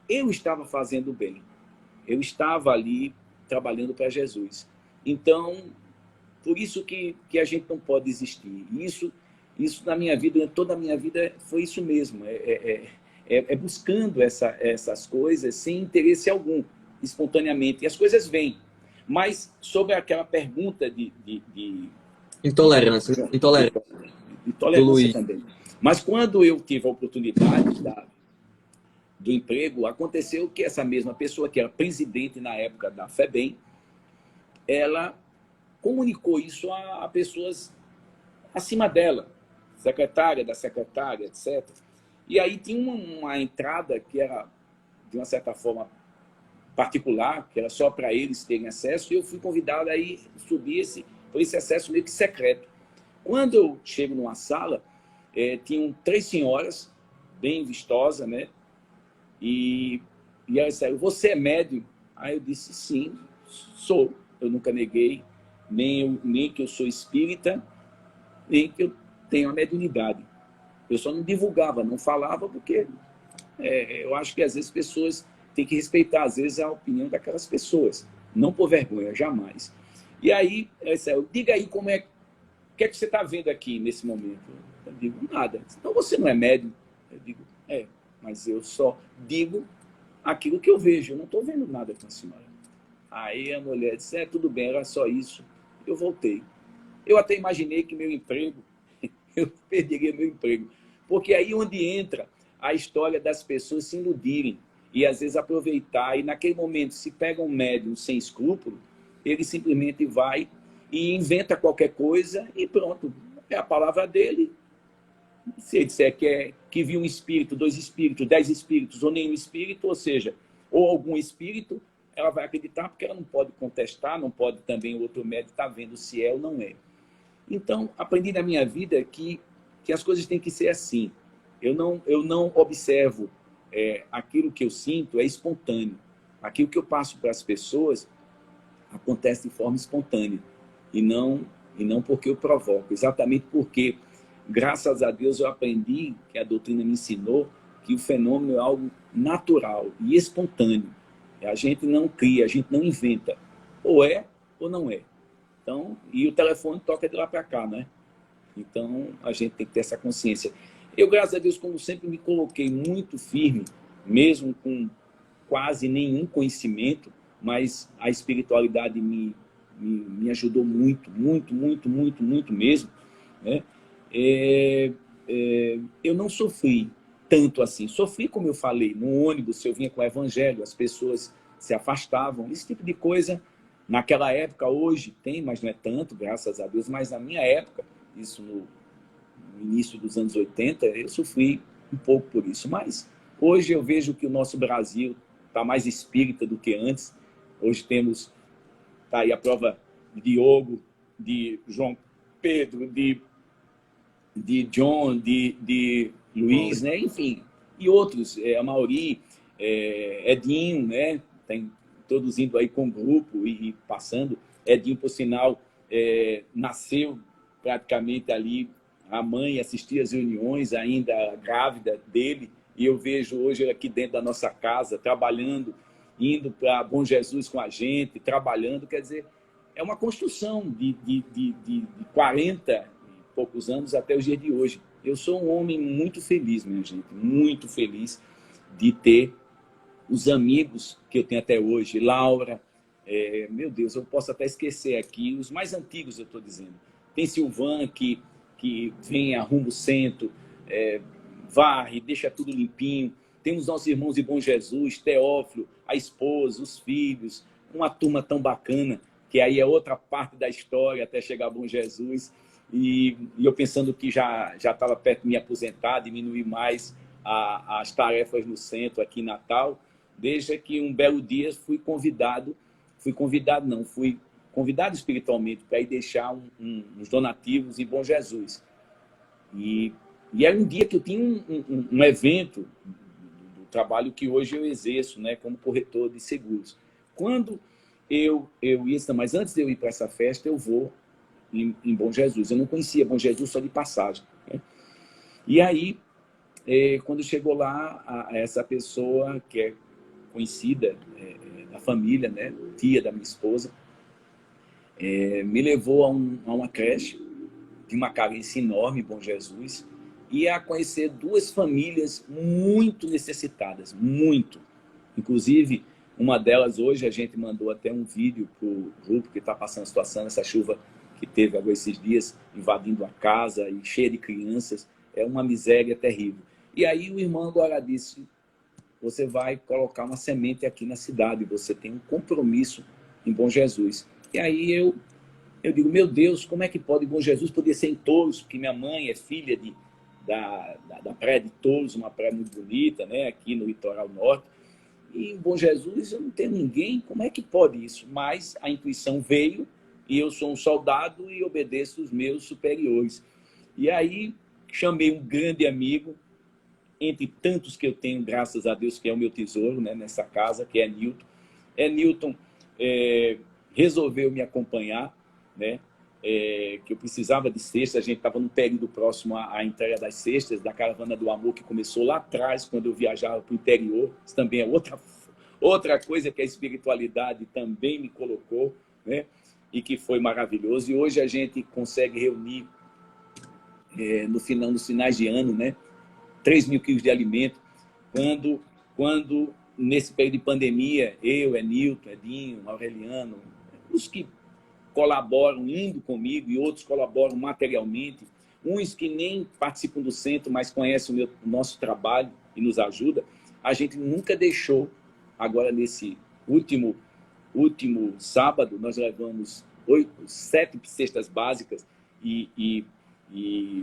eu estava fazendo bem. Eu estava ali trabalhando para Jesus. Então, por isso que a gente não pode desistir. Isso na minha vida, toda a minha vida, foi isso mesmo. Buscando essas coisas sem interesse algum, espontaneamente. E as coisas vêm. Mas sobre aquela pergunta de Intolerância do Luiz. também. Mas quando eu tive a oportunidade do emprego, aconteceu que essa mesma pessoa, que era presidente na época da FEBEM, ela comunicou isso a pessoas acima dela, secretária da secretária, etc. E aí tinha uma entrada que era, de uma certa forma, particular, que era só para eles terem acesso, e eu fui convidado a ir subir por esse acesso meio que secreto. Quando eu chego numa sala, tinham 3 senhoras, bem vistosas, né? E elas disseram, você é médium? Aí eu disse, sim, sou. Eu nunca neguei, nem que eu sou espírita, nem que eu tenho a mediunidade. Eu só não divulgava, não falava, porque eu acho que às vezes pessoas têm que respeitar, às vezes, a opinião daquelas pessoas. Não por vergonha, jamais. E aí, diga aí o que é que você está vendo aqui nesse momento? Eu digo, nada. Então você não é médium? Eu digo, mas eu só digo aquilo que eu vejo. Eu não estou vendo nada com a senhora. Aí a mulher disse, tudo bem, era só isso. Eu voltei. Eu até imaginei que meu emprego, eu perderia meu emprego. Porque aí onde entra a história das pessoas se iludirem e às vezes aproveitar. E naquele momento, se pega um médium sem escrúpulo, ele simplesmente vai e inventa qualquer coisa e pronto. É a palavra dele. Se ele disser que viu um espírito, 2 espíritos, 10 espíritos, ou nenhum espírito, ou seja, ou algum espírito, ela vai acreditar porque ela não pode contestar, não pode também o outro médico estar vendo se é ou não é. Então, aprendi na minha vida que as coisas têm que ser assim. Eu não observo aquilo que eu sinto, é espontâneo. Aquilo que eu passo para as pessoas acontece de forma espontânea e não porque eu provoco. Exatamente porque, graças a Deus, eu aprendi, que a doutrina me ensinou, que o fenômeno é algo natural e espontâneo. A gente não cria, a gente não inventa. Ou é ou não é. Então, e o telefone toca de lá para cá, né? Então, a gente tem que ter essa consciência. Eu, graças a Deus, como sempre, me coloquei muito firme, mesmo com quase nenhum conhecimento, mas a espiritualidade me ajudou muito, muito, muito, muito, muito mesmo, né? Eu não sofri tanto assim. Sofri, como eu falei, no ônibus, eu vinha com o evangelho, as pessoas se afastavam, esse tipo de coisa. Naquela época, hoje tem, mas não é tanto, graças a Deus, mas na minha época, isso no início dos anos 80, eu sofri um pouco por isso. Mas hoje eu vejo que o nosso Brasil está mais espírita do que antes. Hoje temos aí a prova de Diogo, de João Pedro, de John, de Luiz, né? Enfim, e outros, a Mauri, Edinho, né? Tá introduzindo aí com o grupo e passando. Edinho, por sinal, nasceu praticamente ali, a mãe assistia às reuniões, ainda grávida dele, e eu vejo hoje ele aqui dentro da nossa casa, trabalhando, indo para Bom Jesus com a gente, trabalhando, quer dizer, é uma construção de 40 e poucos anos até os dias de hoje. Eu sou um homem muito feliz, minha gente, muito feliz de ter os amigos que eu tenho até hoje, Laura, meu Deus, eu posso até esquecer aqui, os mais antigos eu estou dizendo. Tem Silvan, que vem, arruma o centro, varre, deixa tudo limpinho. Tem os nossos irmãos de Bom Jesus, Teófilo, a esposa, os filhos, uma turma tão bacana, que aí é outra parte da história até chegar a Bom Jesus. E eu pensando que já estava perto de me aposentar, diminuir mais as tarefas no centro aqui em Natal, desde que um belo dia fui convidado espiritualmente para ir deixar uns donativos em Bom Jesus. E era um dia que eu tinha um evento do trabalho que hoje eu exerço, né, como corretor de seguros. Quando eu ia, mas antes de eu ir para essa festa, eu vou em Bom Jesus. Eu não conhecia Bom Jesus, só de passagem, né? E aí, quando chegou lá, essa pessoa que é conhecida da família, né, tia da minha esposa, me levou a uma creche de uma carência enorme, Bom Jesus, e a conhecer duas famílias muito necessitadas, muito. Inclusive, uma delas hoje, a gente mandou até um vídeo para o grupo que está passando a situação, essa chuva que teve agora esses dias, invadindo a casa e cheia de crianças, é uma miséria terrível. E aí o irmão agora disse, você vai colocar uma semente aqui na cidade, você tem um compromisso em Bom Jesus. E aí eu digo, meu Deus, como é que pode Bom Jesus poder ser em Touros, porque minha mãe é filha da praia de Touros, uma praia muito bonita, né, aqui no litoral norte, e em Bom Jesus eu não tenho ninguém, como é que pode isso? Mas a intuição veio, e eu sou um soldado e obedeço os meus superiores. E aí chamei um grande amigo, entre tantos que eu tenho, graças a Deus, que é o meu tesouro, né, nessa casa, que é Newton. Newton resolveu me acompanhar, né, que eu precisava de cestas, a gente estava num período próximo à entrega das cestas, da Caravana do Amor, que começou lá atrás, quando eu viajava para o interior. Isso também é outra coisa que a espiritualidade também me colocou, né, e que foi maravilhoso. E hoje a gente consegue reunir, nos finais de ano, né, 3.000 quilos de alimento, quando nesse período de pandemia, eu, Nilton, Edinho, Aureliano, os que colaboram indo comigo e outros colaboram materialmente, uns que nem participam do centro, mas conhecem o nosso trabalho e nos ajudam, a gente nunca deixou. Agora, nesse último sábado, nós levamos 7 cestas básicas e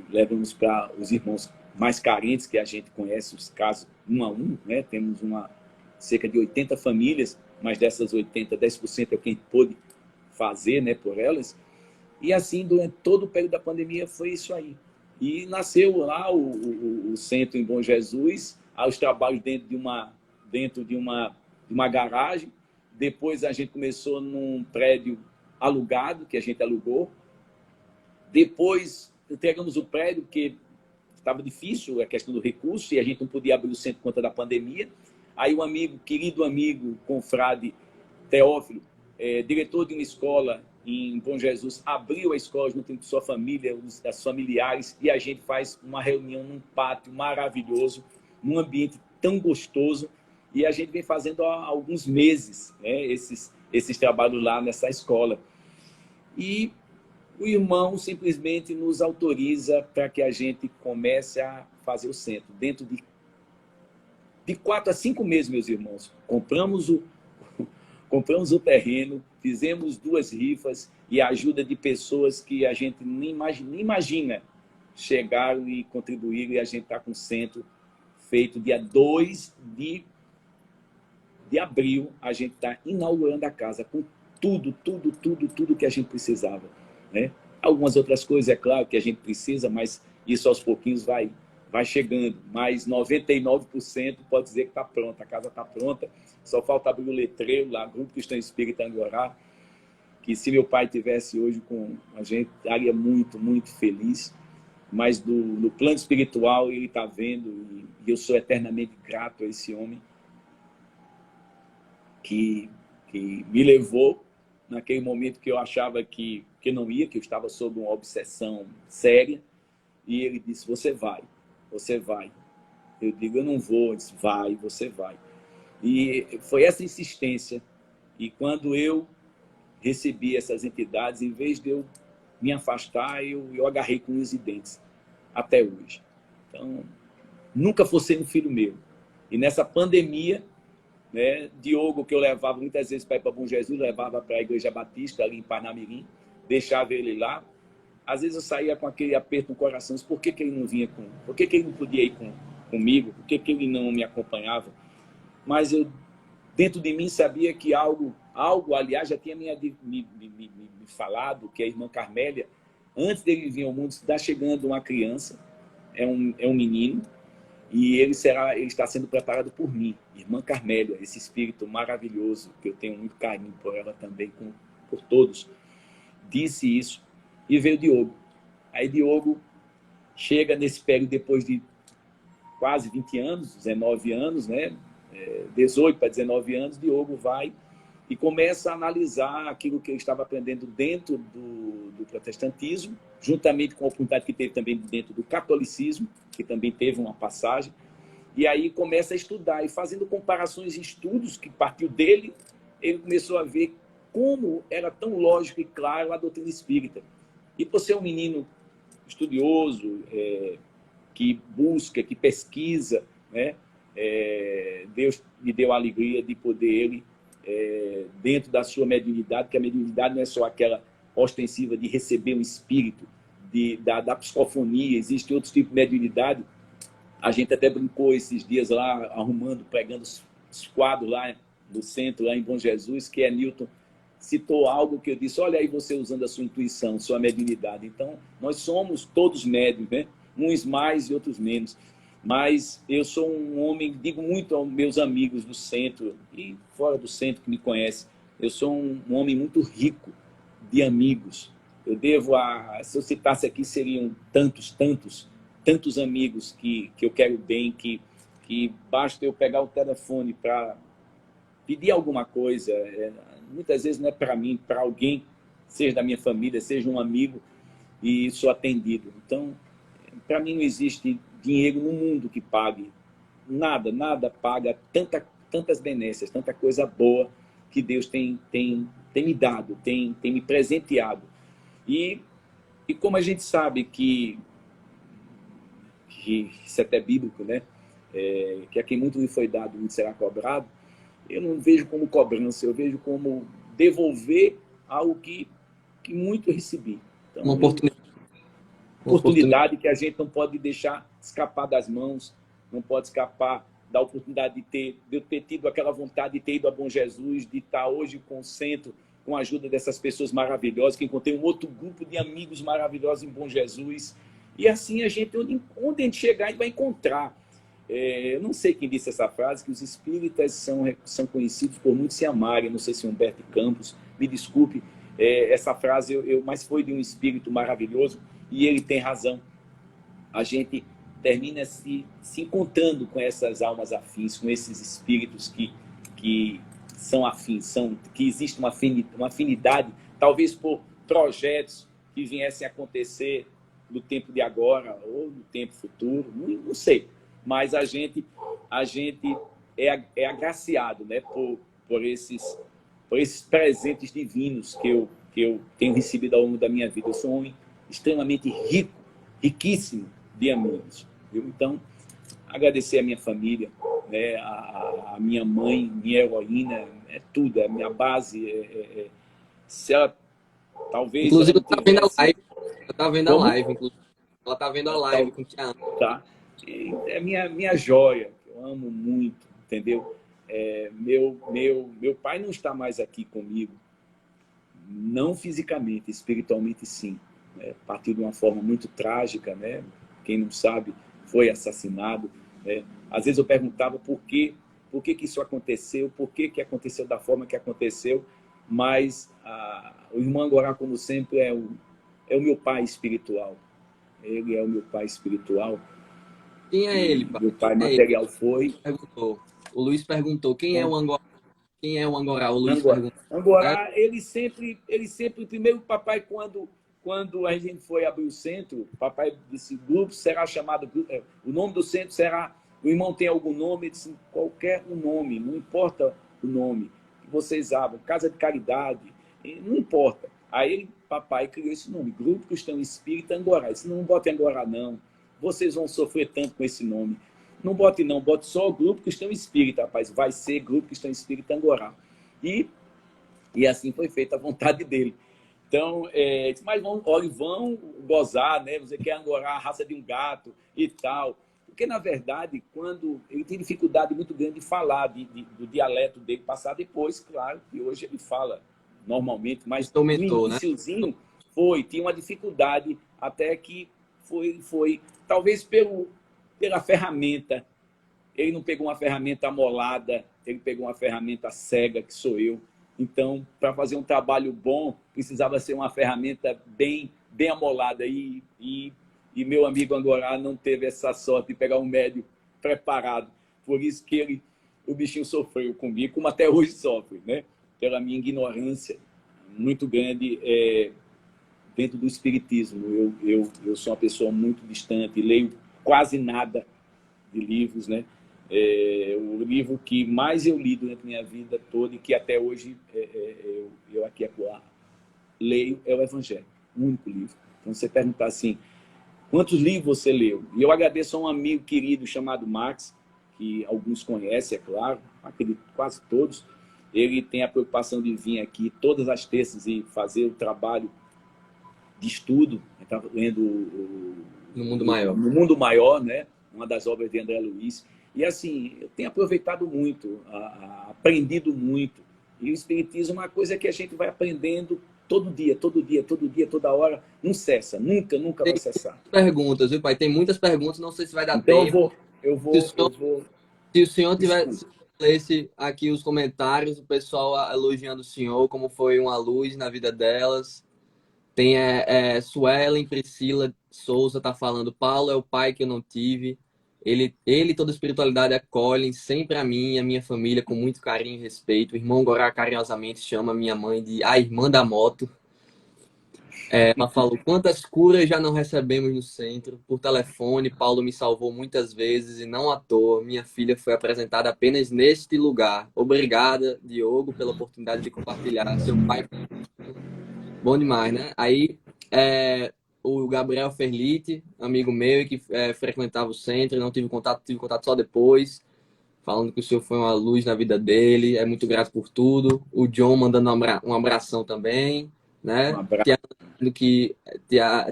levamos para os irmãos mais carentes, que a gente conhece os casos um a um, né? Temos cerca de 80 famílias, mas dessas 80, 10% é quem pôde fazer, né, por elas. E assim, durante todo o período da pandemia, foi isso aí. E nasceu lá o centro em Bom Jesus, os trabalhos dentro de uma garagem. Depois a gente começou num prédio alugado, que a gente alugou. Depois entregamos o prédio, porque estava difícil a questão do recurso e a gente não podia abrir o centro por conta da pandemia. Aí um amigo, querido amigo, confrade Teófilo, diretor de uma escola em Bom Jesus, abriu a escola junto com sua família, os familiares, e a gente faz uma reunião num pátio maravilhoso, num ambiente tão gostoso, e a gente vem fazendo há alguns meses, né, esses trabalhos lá nessa escola. E o irmão simplesmente nos autoriza para que a gente comece a fazer o centro. Dentro de 4 a 5 meses, meus irmãos, compramos o terreno, fizemos 2 rifas e a ajuda de pessoas que a gente nem imagina chegaram e contribuíram, e a gente está com o centro feito dia 2 de abril. A gente está inaugurando a casa com tudo que a gente precisava, né? Algumas outras coisas, é claro, que a gente precisa, mas isso aos pouquinhos vai chegando. Mas 99% pode dizer que está pronta, a casa está pronta. Só falta abrir o letreiro lá, Grupo Cristão Espírita Angorá, que se meu pai tivesse hoje com a gente, estaria muito, muito feliz. Mas no plano espiritual ele está vendo, e eu sou eternamente grato a esse homem que me levou naquele momento que eu achava que não ia, que eu estava sob uma obsessão séria, e ele disse, você vai. Eu digo, eu não vou. Ele disse, vai, você vai. E foi essa insistência. E quando eu recebi essas entidades, em vez de eu me afastar, eu agarrei com unhas e dentes, até hoje. Então, nunca fosse um filho meu. E nessa pandemia, né, Diogo, que eu levava muitas vezes para ir para Bom Jesus, levava para a Igreja Batista, ali em Parnamirim, deixava ele lá. às vezes eu saía com aquele aperto no coração, por que ele não vinha por que ele não podia ir comigo, por que ele não me acompanhava? Mas eu, dentro de mim, sabia que algo aliás, já tinha me falado, que a irmã Carmélia, antes dele vir ao mundo, está chegando uma criança, é um menino, e ele está sendo preparado por mim, irmã Carmélia, esse espírito maravilhoso, que eu tenho muito carinho por ela também, por todos, disse isso, e veio Diogo. Aí Diogo chega nesse período depois de quase 20 anos, 19 anos, né? 18 para 19 anos, Diogo vai e começa a analisar aquilo que ele estava aprendendo dentro do protestantismo, juntamente com a oportunidade que teve também dentro do catolicismo, que também teve uma passagem, e aí começa a estudar, e fazendo comparações e estudos que partiu dele, ele começou a ver como era tão lógico e claro a doutrina espírita. E por ser um menino estudioso, que busca, que pesquisa, né? Deus lhe deu a alegria de poder ele, dentro da sua mediunidade, que a mediunidade não é só aquela ostensiva de receber um espírito, da psicofonia, existe outro tipo de mediunidade. A gente até brincou esses dias lá, arrumando, pregando os quadros lá no centro, lá em Bom Jesus, que Newton citou algo que eu disse, olha aí você usando a sua intuição, sua mediunidade. Então, nós somos todos médiuns, né? Uns mais e outros menos. Mas eu sou um homem, digo muito aos meus amigos do centro e fora do centro que me conhecem, eu sou um homem muito rico de amigos. Eu devo se eu citasse aqui, seriam tantos amigos que eu quero bem, que basta eu pegar o telefone para pedir alguma coisa, muitas vezes não é para mim, para alguém, seja da minha família, seja um amigo, e sou atendido. Então, para mim não existe dinheiro no mundo que pague. Nada paga tantas benécias, tanta coisa boa que Deus tem me dado, tem me presenteado. E como a gente sabe que isso é até bíblico, né? Que a quem muito lhe foi dado, muito será cobrado, eu não vejo como cobrança, eu vejo como devolver algo que muito recebi. Então, Uma oportunidade que a gente não pode deixar escapar das mãos, não pode escapar da oportunidade de eu ter tido aquela vontade de ter ido a Bom Jesus, de estar hoje com o centro, com a ajuda dessas pessoas maravilhosas, que encontrei um outro grupo de amigos maravilhosos em Bom Jesus. E assim a gente, onde a gente chegar, a gente vai encontrar. Eu não sei quem disse essa frase, que os espíritas são conhecidos por muitos se amarem, não sei se Humberto Campos, me desculpe, essa frase, mas foi de um espírito maravilhoso, e ele tem razão. A gente termina se encontrando com essas almas afins, com esses espíritos que são afins, que existe uma afinidade, talvez por projetos que viessem a acontecer no tempo de agora ou no tempo futuro, não sei. Mas a gente é agraciado, né, por esses presentes divinos que eu tenho recebido ao longo da minha vida. Eu sou um homem extremamente rico, riquíssimo de amigos. Viu? Então, agradecer a minha família, né, a minha mãe, minha heroína, tudo, a minha base. Se ela, talvez... Inclusive, ela não tivesse... ela tá vendo a live, inclusive. Ela tá vendo a live com o Tiago. Tá? É minha joia, que eu amo muito, entendeu? Meu pai não está mais aqui comigo, não fisicamente, espiritualmente sim. Partiu de uma forma muito trágica, né? Quem não sabe, foi assassinado. Né? Às vezes eu perguntava por que isso aconteceu, por que aconteceu da forma que aconteceu, mas o irmão Angorá, como sempre, é o meu pai espiritual. Ele é o meu pai espiritual. Quem é ele, pai? Meu pai material foi... O Luiz perguntou, quem é o Angorá? Quem é o Angorá? O Luiz perguntou. Angorá, ele sempre, primeiro papai, quando a gente foi abrir o centro, papai disse, grupo será chamado, o nome do centro será, o irmão tem algum nome? Ele disse, qualquer um nome, não importa o nome que vocês abram, Casa de Caridade, não importa. Aí papai criou esse nome, Grupo Cristão Espírita Angorá. Ele disse, não bote Angorá não, vocês vão sofrer tanto com esse nome. Não bote não, bote só o Grupo Cristão Espírita, rapaz, vai ser Grupo Cristão Espírita Angorá. E assim foi feita a vontade dele. Então, mas vão gozar, né? Você quer angorar a raça de um gato e tal. Porque, na verdade, quando ele tem dificuldade muito grande de falar do dialeto dele, passar depois, claro, que hoje ele fala normalmente, mas no Aumentou, né? iniciozinho tinha uma dificuldade até que foi talvez pela ferramenta. Ele não pegou uma ferramenta amolada, ele pegou uma ferramenta cega, que sou eu. Então, para fazer um trabalho bom, precisava ser uma ferramenta bem amolada. E meu amigo Angorá não teve essa sorte de pegar um médio preparado. Por isso que o bichinho sofreu comigo, como até hoje sofre, né? Pela minha ignorância muito grande dentro do espiritismo. Eu sou uma pessoa muito distante, leio quase nada de livros, né? O livro que mais eu li durante a minha vida toda e que até hoje eu aqui acolá leio é o Evangelho, o único livro. Então, você perguntar assim, quantos livros você leu? E eu agradeço a um amigo querido chamado Max, que alguns conhecem, é claro, acredito quase todos. Ele tem a preocupação de vir aqui todas as terças e fazer o trabalho de estudo. Estava lendo No Mundo Maior. No Mundo Maior, né? Uma das obras de André Luiz. E assim, eu tenho aproveitado muito, aprendido muito. E o Espiritismo é uma coisa que a gente vai aprendendo todo dia, toda hora, não cessa, nunca vai cessar. Perguntas, viu, pai? Tem muitas perguntas, não sei se vai dar Então tempo. Se o senhor tivesse lesse aqui os comentários, o pessoal elogiando o senhor, como foi uma luz na vida delas. Tem Suelen Priscila Souza tá falando, Paulo é o pai que eu não tive. Ele toda a espiritualidade acolhe sempre a mim e a minha família com muito carinho e respeito. O irmão Gorá carinhosamente chama minha mãe de a irmã da moto. Ela falou, quantas curas já não recebemos no centro? Por telefone, Paulo me salvou muitas vezes e não à toa. Minha filha foi apresentada apenas neste lugar. Obrigada, Diogo, pela oportunidade de compartilhar. Seu pai, bom demais, né? Aí, o Gabriel Ferlite, amigo meu, que frequentava o centro, não tive contato só depois, falando que o senhor foi uma luz na vida dele, é muito grato por tudo. O John mandando um abração também, né? Um abraço.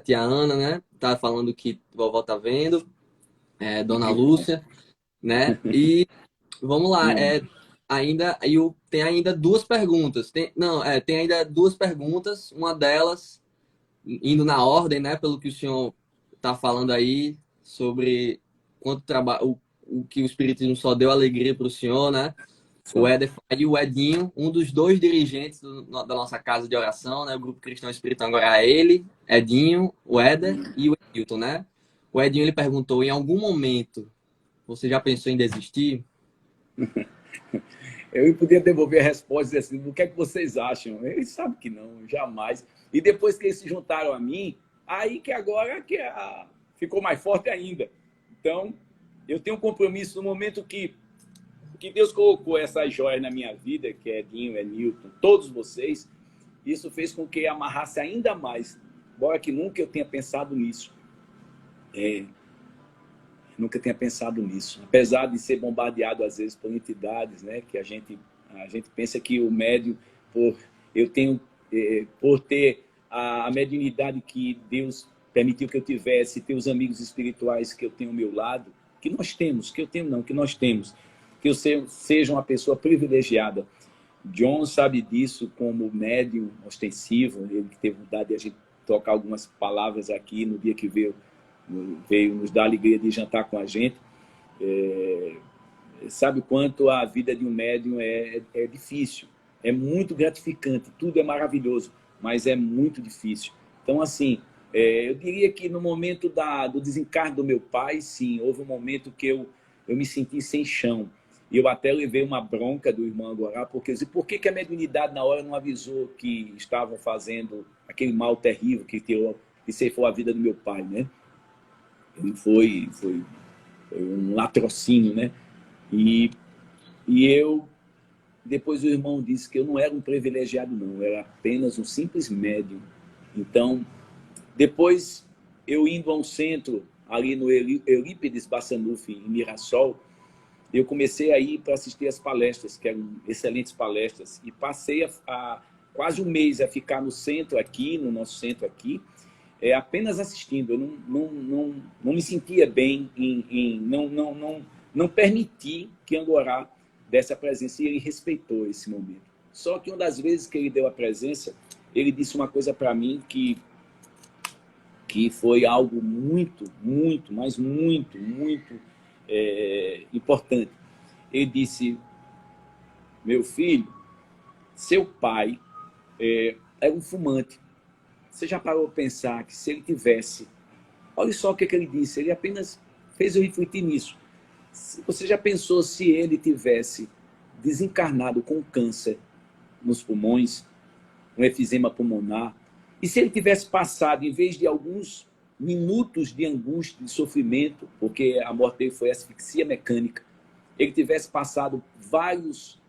Tia Ana, né? Tá falando que a vovó tá vendo. Dona Lúcia, né? E vamos lá. Tem ainda duas perguntas. Tem ainda duas perguntas. Uma delas, indo na ordem, né? Pelo que o senhor tá falando aí, sobre quanto trabalho, o que o Espiritismo só deu alegria para o senhor, né? O Éder e o Edinho, um dos dois dirigentes da nossa casa de oração, né? O Grupo Cristão Espírita agora é ele, Edinho, o Éder e o Edilton, né? O Edinho, ele perguntou, em algum momento, você já pensou em desistir? Eu podia devolver a resposta assim, o que é que vocês acham? Eles sabem que não, jamais. E depois que eles se juntaram a mim, aí que agora ficou mais forte ainda. Então, eu tenho um compromisso no momento que Deus colocou essas joias na minha vida, que é Edinho, Newton, todos vocês, isso fez com que amarrasse ainda mais. Embora que nunca eu tenha pensado nisso. Nunca tinha pensado nisso. Apesar de ser bombardeado, às vezes, por entidades, né? Que a gente pensa que o médium, por ter a mediunidade que Deus permitiu que eu tivesse, ter os amigos espirituais que eu tenho ao meu lado, que nós temos, que nós temos, que eu seja uma pessoa privilegiada. John sabe disso como médium ostensivo, ele que teve vontade de a gente trocar algumas palavras aqui no dia que veio nos dar a alegria de jantar com a gente. Sabe quanto a vida de um médium é difícil, é muito gratificante, tudo é maravilhoso, mas é muito difícil. Então, assim, eu diria que no momento do desencarne do meu pai, sim, houve um momento que eu me senti sem chão. E eu até levei uma bronca do irmão Agorá, porque eu disse, por que a mediunidade na hora não avisou que estavam fazendo aquele mal terrível que ceifou a vida do meu pai, né? Foi um latrocínio, né? E depois o irmão disse que eu não era um privilegiado, não, eu era apenas um simples médium. Então, depois eu indo a um centro ali no Eurípides Bassanuffi, em Mirassol, eu comecei a ir para assistir as palestras, que eram excelentes palestras, e passei a quase um mês a ficar no centro aqui, no nosso centro aqui, apenas assistindo. Eu não me sentia bem não permiti que Angorá desse a presença, e ele respeitou esse momento. Só que uma das vezes que ele deu a presença, ele disse uma coisa para mim que foi algo muito, muito, mas muito, muito importante. Ele disse: meu filho, seu pai é um fumante. Você já parou para pensar que se ele tivesse... Olha só o que ele disse, ele apenas fez eu refletir nisso. Você já pensou se ele tivesse desencarnado com câncer nos pulmões, um efizema pulmonar, e se ele tivesse passado, em vez de alguns minutos de angústia, de sofrimento, porque a morte dele foi asfixia mecânica, ele tivesse passado vários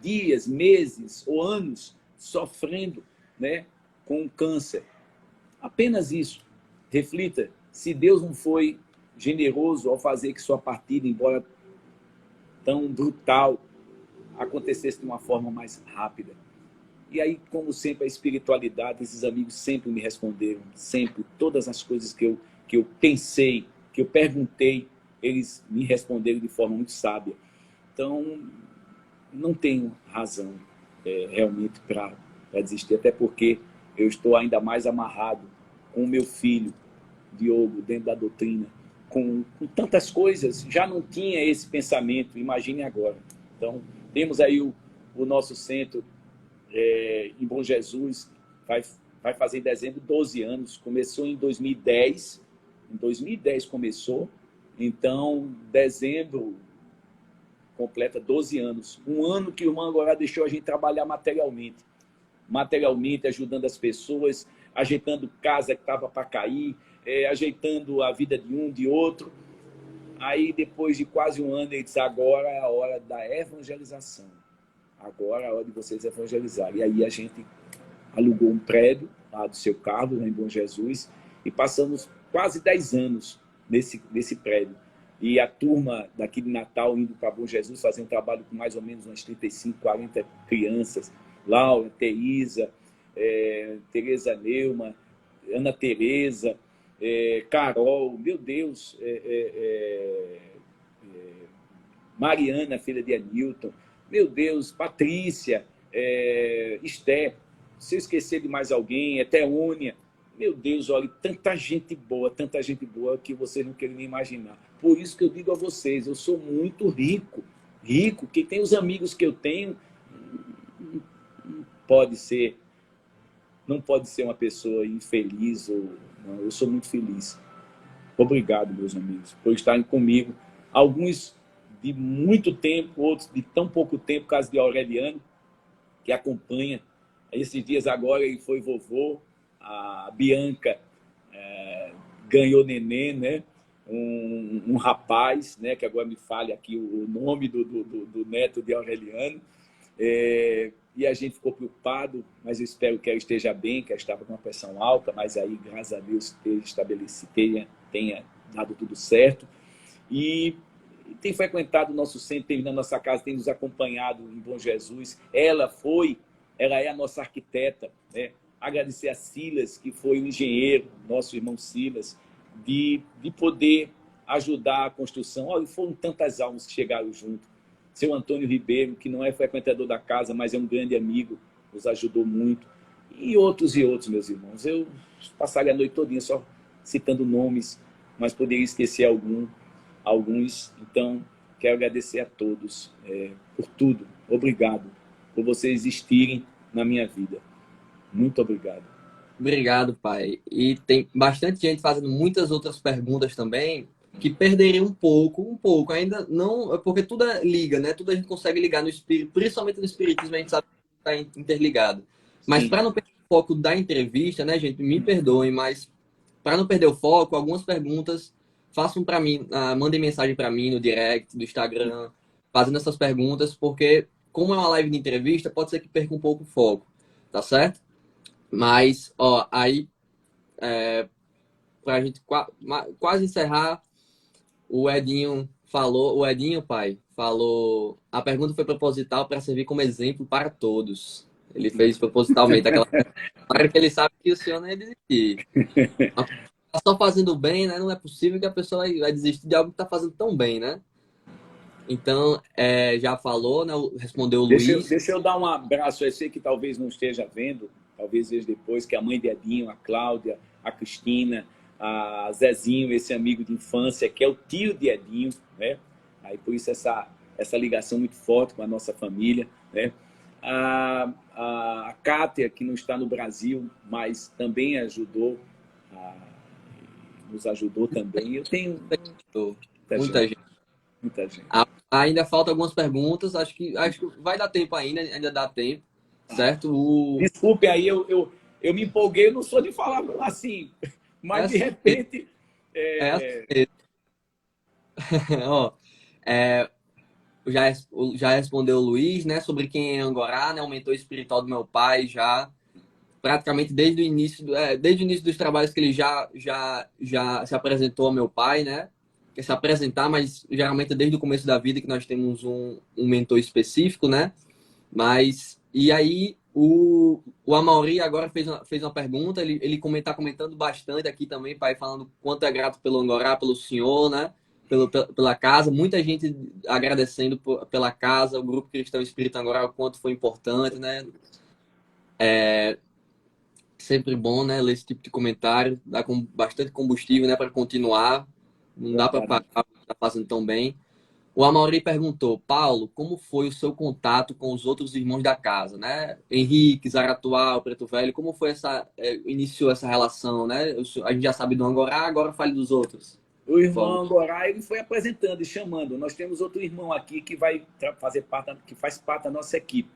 dias, meses ou anos sofrendo, né, com câncer. Apenas isso. Reflita, se Deus não foi generoso ao fazer que sua partida, embora tão brutal, acontecesse de uma forma mais rápida. E aí, como sempre, a espiritualidade, esses amigos sempre me responderam, sempre, todas as coisas que eu pensei, que eu perguntei, eles me responderam de forma muito sábia. Então, não tenho razão realmente para desistir, até porque eu estou ainda mais amarrado com o meu filho, Diogo, dentro da doutrina, com tantas coisas, já não tinha esse pensamento, imagine agora. Então, temos aí o nosso centro em Bom Jesus, vai fazer em dezembro 12 anos, começou em 2010, começou, então dezembro completa 12 anos, um ano que o irmão agora deixou a gente trabalhar materialmente, ajudando as pessoas, ajeitando casa que estava para cair, ajeitando a vida de um, de outro. Aí, depois de quase um ano, ele disse: agora é a hora da evangelização. Agora é a hora de vocês evangelizarem. E aí a gente alugou um prédio lá do seu Carlos, lá em Bom Jesus, e passamos quase 10 anos nesse prédio. E a turma daqui de Natal indo para Bom Jesus, fazer um trabalho com mais ou menos umas 35, 40 crianças. Laura, Teísa, Tereza Neuma, Ana Tereza, Carol, meu Deus, Mariana, filha de Anilton, meu Deus, Patrícia, Esté, se eu esquecer de mais alguém, Eteônia, meu Deus, olha, tanta gente boa que vocês não querem nem imaginar. Por isso que eu digo a vocês, eu sou muito rico, que tem os amigos que eu tenho, não pode ser uma pessoa infeliz, não, eu sou muito feliz. Obrigado, meus amigos, por estarem comigo. Alguns de muito tempo, outros de tão pouco tempo, caso de Aureliano, que acompanha. Esses dias agora ele foi vovô, a Bianca ganhou neném, né? Um rapaz, né? Que agora me fale aqui o nome do neto de Aureliano. E a gente ficou preocupado, mas eu espero que ela esteja bem, que ela estava com uma pressão alta, mas aí, graças a Deus, tenha dado tudo certo. E tem frequentado o nosso centro, tem vindo na nossa casa, tem nos acompanhado em Bom Jesus. Ela é a nossa arquiteta, né? Agradecer a Silas, que foi o engenheiro, nosso irmão Silas, de poder ajudar a construção. Olha, foram tantas almas que chegaram junto. Seu Antônio Ribeiro, que não é frequentador da casa, mas é um grande amigo, nos ajudou muito. E outros, meus irmãos. Eu passaria a noite todinha só citando nomes, mas poderia esquecer alguns. Então, quero agradecer a todos por tudo. Obrigado por vocês existirem na minha vida. Muito obrigado. Obrigado, pai. E tem bastante gente fazendo muitas outras perguntas também, que perderia um pouco, ainda não, porque tudo liga, né? Tudo a gente consegue ligar no espírito, principalmente no espiritismo, a gente sabe que está interligado. Mas para não perder o foco da entrevista, né, gente? Me perdoem, mas para não perder o foco, algumas perguntas façam para mim, mandem mensagem para mim no direct do Instagram, fazendo essas perguntas, porque como é uma live de entrevista, pode ser que perca um pouco o foco, tá certo? Mas, ó, aí, pra gente quase encerrar, o Edinho, pai, falou, a pergunta foi proposital para servir como exemplo para todos. Ele fez propositalmente aquela. Claro que ele sabe que o senhor não ia desistir. Tá só fazendo bem, né? Não é possível que a pessoa vai desistir de algo que tá fazendo tão bem, né? Então, já falou, né? Respondeu o Luiz. Deixa eu dar um abraço a você que talvez não esteja vendo, talvez veja depois, que é a mãe de Edinho, a Cláudia, a Cristina, a Zezinho, esse amigo de infância, que é o tio de Edinho, né? Aí por isso essa ligação muito forte com a nossa família, né? A Kátia, que não está no Brasil, mas também nos ajudou também. Eu tenho Muita gente. Muita gente. Ainda falta algumas perguntas, acho que vai dar tempo ainda dá tempo, certo? Desculpe aí, eu me empolguei, eu não sou de falar assim, mas de repente... Ó, já respondeu o Luiz, né, sobre quem é Angorá, né, o mentor espiritual do meu pai, já praticamente desde o início dos trabalhos que ele já se apresentou ao meu pai, né, quer se apresentar, mas geralmente desde o começo da vida que nós temos um mentor específico, né, mas, e aí o Amaury agora fez uma pergunta, ele tá comentando bastante aqui também, pai, falando quanto é grato pelo Angorá, pelo senhor, né, pela casa, muita gente agradecendo pela casa, o Grupo Cristão Espírita Angorá, o quanto foi importante, né, sempre bom, né, ler esse tipo de comentário, dá com bastante combustível, né, para continuar, não dá para parar, tá fazendo tão bem. O Amaury perguntou, Paulo, como foi o seu contato com os outros irmãos da casa, né? Henrique, Zaratuá, o Preto Velho, como foi iniciou essa relação, né? A gente já sabe do Angorá, agora fale dos outros. O irmão Angorá, ele foi apresentando e chamando. Nós temos outro irmão aqui que que faz parte da nossa equipe.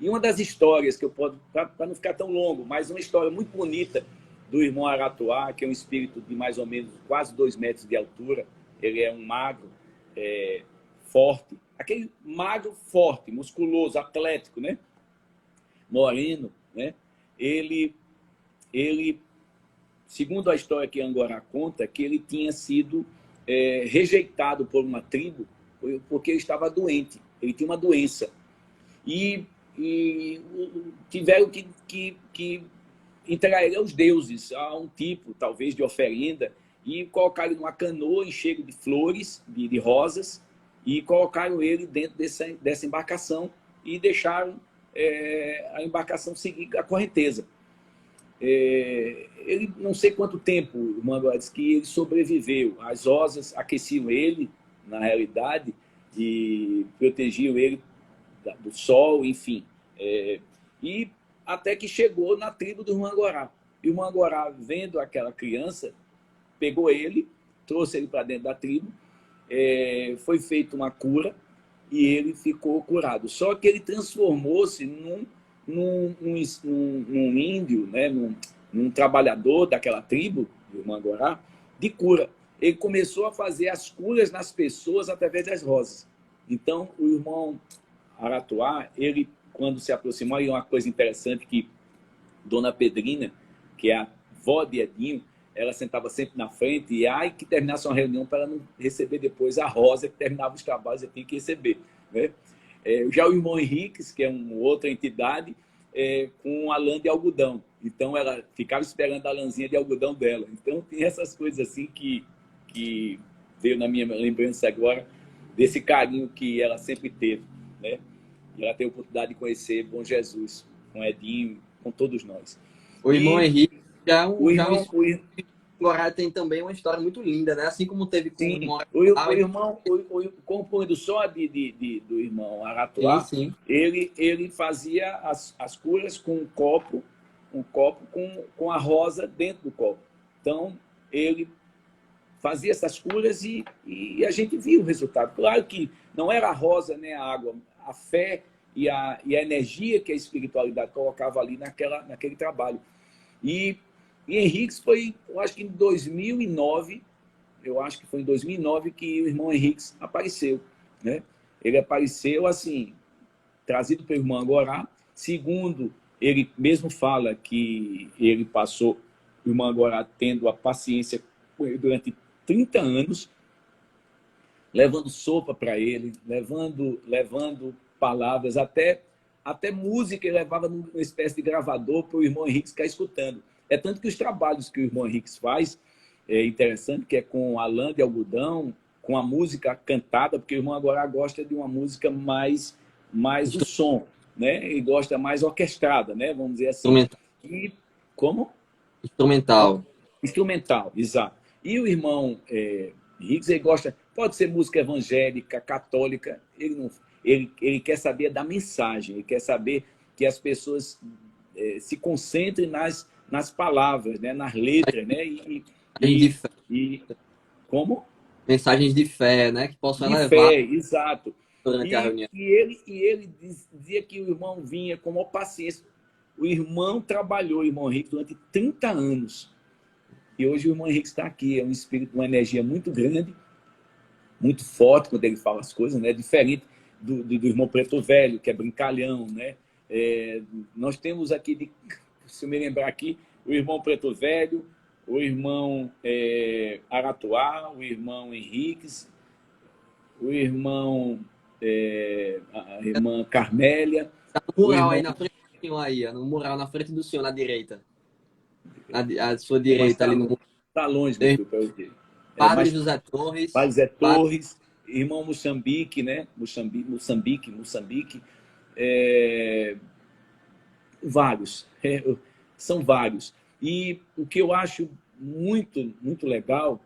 E uma das histórias que eu posso, para não ficar tão longo, mas uma história muito bonita do irmão Aratuá, que é um espírito de mais ou menos quase 2 metros de altura. Ele é um magro, forte, aquele magro forte, musculoso, atlético, né? Moreno, né? Ele, segundo a história que Angorá conta, que ele tinha sido rejeitado por uma tribo porque ele estava doente, ele tinha uma doença. E tiveram que entregar ele aos deuses, a um tipo, talvez, de oferenda, e colocaram ele numa canoa enchida de flores, de rosas, e colocaram ele dentro dessa embarcação e deixaram a embarcação seguir a correnteza. Ele, não sei quanto tempo, o Manguá disse que ele sobreviveu. As rosas aqueciam ele, na realidade, e protegiam ele do sol, enfim. E até que chegou na tribo do Mangorá. E o Mangorá, vendo aquela criança, pegou ele, trouxe ele para dentro da tribo, foi feita uma cura e ele ficou curado. Só que ele transformou-se num índio, né? num trabalhador daquela tribo, do Mangorá, de cura. Ele começou a fazer as curas nas pessoas através das rosas. Então, o irmão Aratuá, ele, quando se aproximou, e uma coisa interessante que Dona Pedrina, que é a avó de Edinho, ela sentava sempre na frente e que terminasse uma reunião para ela não receber depois a rosa que terminava os trabalhos e tinha que receber, né? Já o irmão Henriques, que é uma outra entidade, com a lã de algodão. Então, ela ficava esperando a lãzinha de algodão dela. Então, tem essas coisas assim que veio na minha lembrança agora, desse carinho que ela sempre teve, né? E ela tem a oportunidade de conhecer Bom Jesus, com Edinho, com todos nós. O irmão Henrique Angorá tem também uma história muito linda, né? Assim como teve com o irmão compondo só do irmão Aratuá, sim. Ele fazia as curas com um copo com a rosa dentro do copo. Então, ele fazia essas curas e a gente viu o resultado. Claro que não era a rosa nem a água, a fé e a energia que a espiritualidade colocava ali naquele trabalho. E Henriques foi, eu acho que em 2009, que o irmão Henriques apareceu, né? Ele apareceu assim, trazido pelo irmão Angorá. Segundo, ele mesmo fala que ele passou, o irmão Angorá, tendo a paciência com ele durante 30 anos, levando sopa para ele, levando palavras, até até música ele levava numa espécie de gravador para o irmão Henrique ficar escutando. É tanto que os trabalhos que o irmão Henrique faz é interessante, que é com a lã de algodão, com a música cantada, porque o irmão agora gosta de uma música mais o som, né? E gosta mais orquestrada, né? Vamos dizer assim. Instrumental. E como? Instrumental. Instrumental, exato. E o irmão Higgs, ele gosta, pode ser música evangélica, católica, ele quer saber da mensagem, ele quer saber que as pessoas se concentrem nas palavras, né? Nas letras, né? De fé. Como? Mensagens de fé, né? Que possam De elevar fé, exato. durante a reunião. Ele dizia que o irmão vinha com uma paciência. O irmão trabalhou, o irmão Henrique, durante 30 anos. E hoje o irmão Henrique está aqui. É um espírito, uma energia muito grande, muito forte quando ele fala as coisas, né? Diferente do irmão Preto Velho, que é brincalhão, né? Nós temos aqui, se eu me lembrar aqui, o irmão Preto Velho, o irmão Aratuá, o irmão Henriques, o irmão, a irmã Carmélia. Tá no mural aí na frente do senhor aí, no mural na frente do senhor, na direita. À sua direita, ali no mural. Está longe, meu filho, para eu ver. Padre José Torres. Padre José Torres, irmão Moçambique, né? Moçambique. Vários. São vários. E o que eu acho muito, muito legal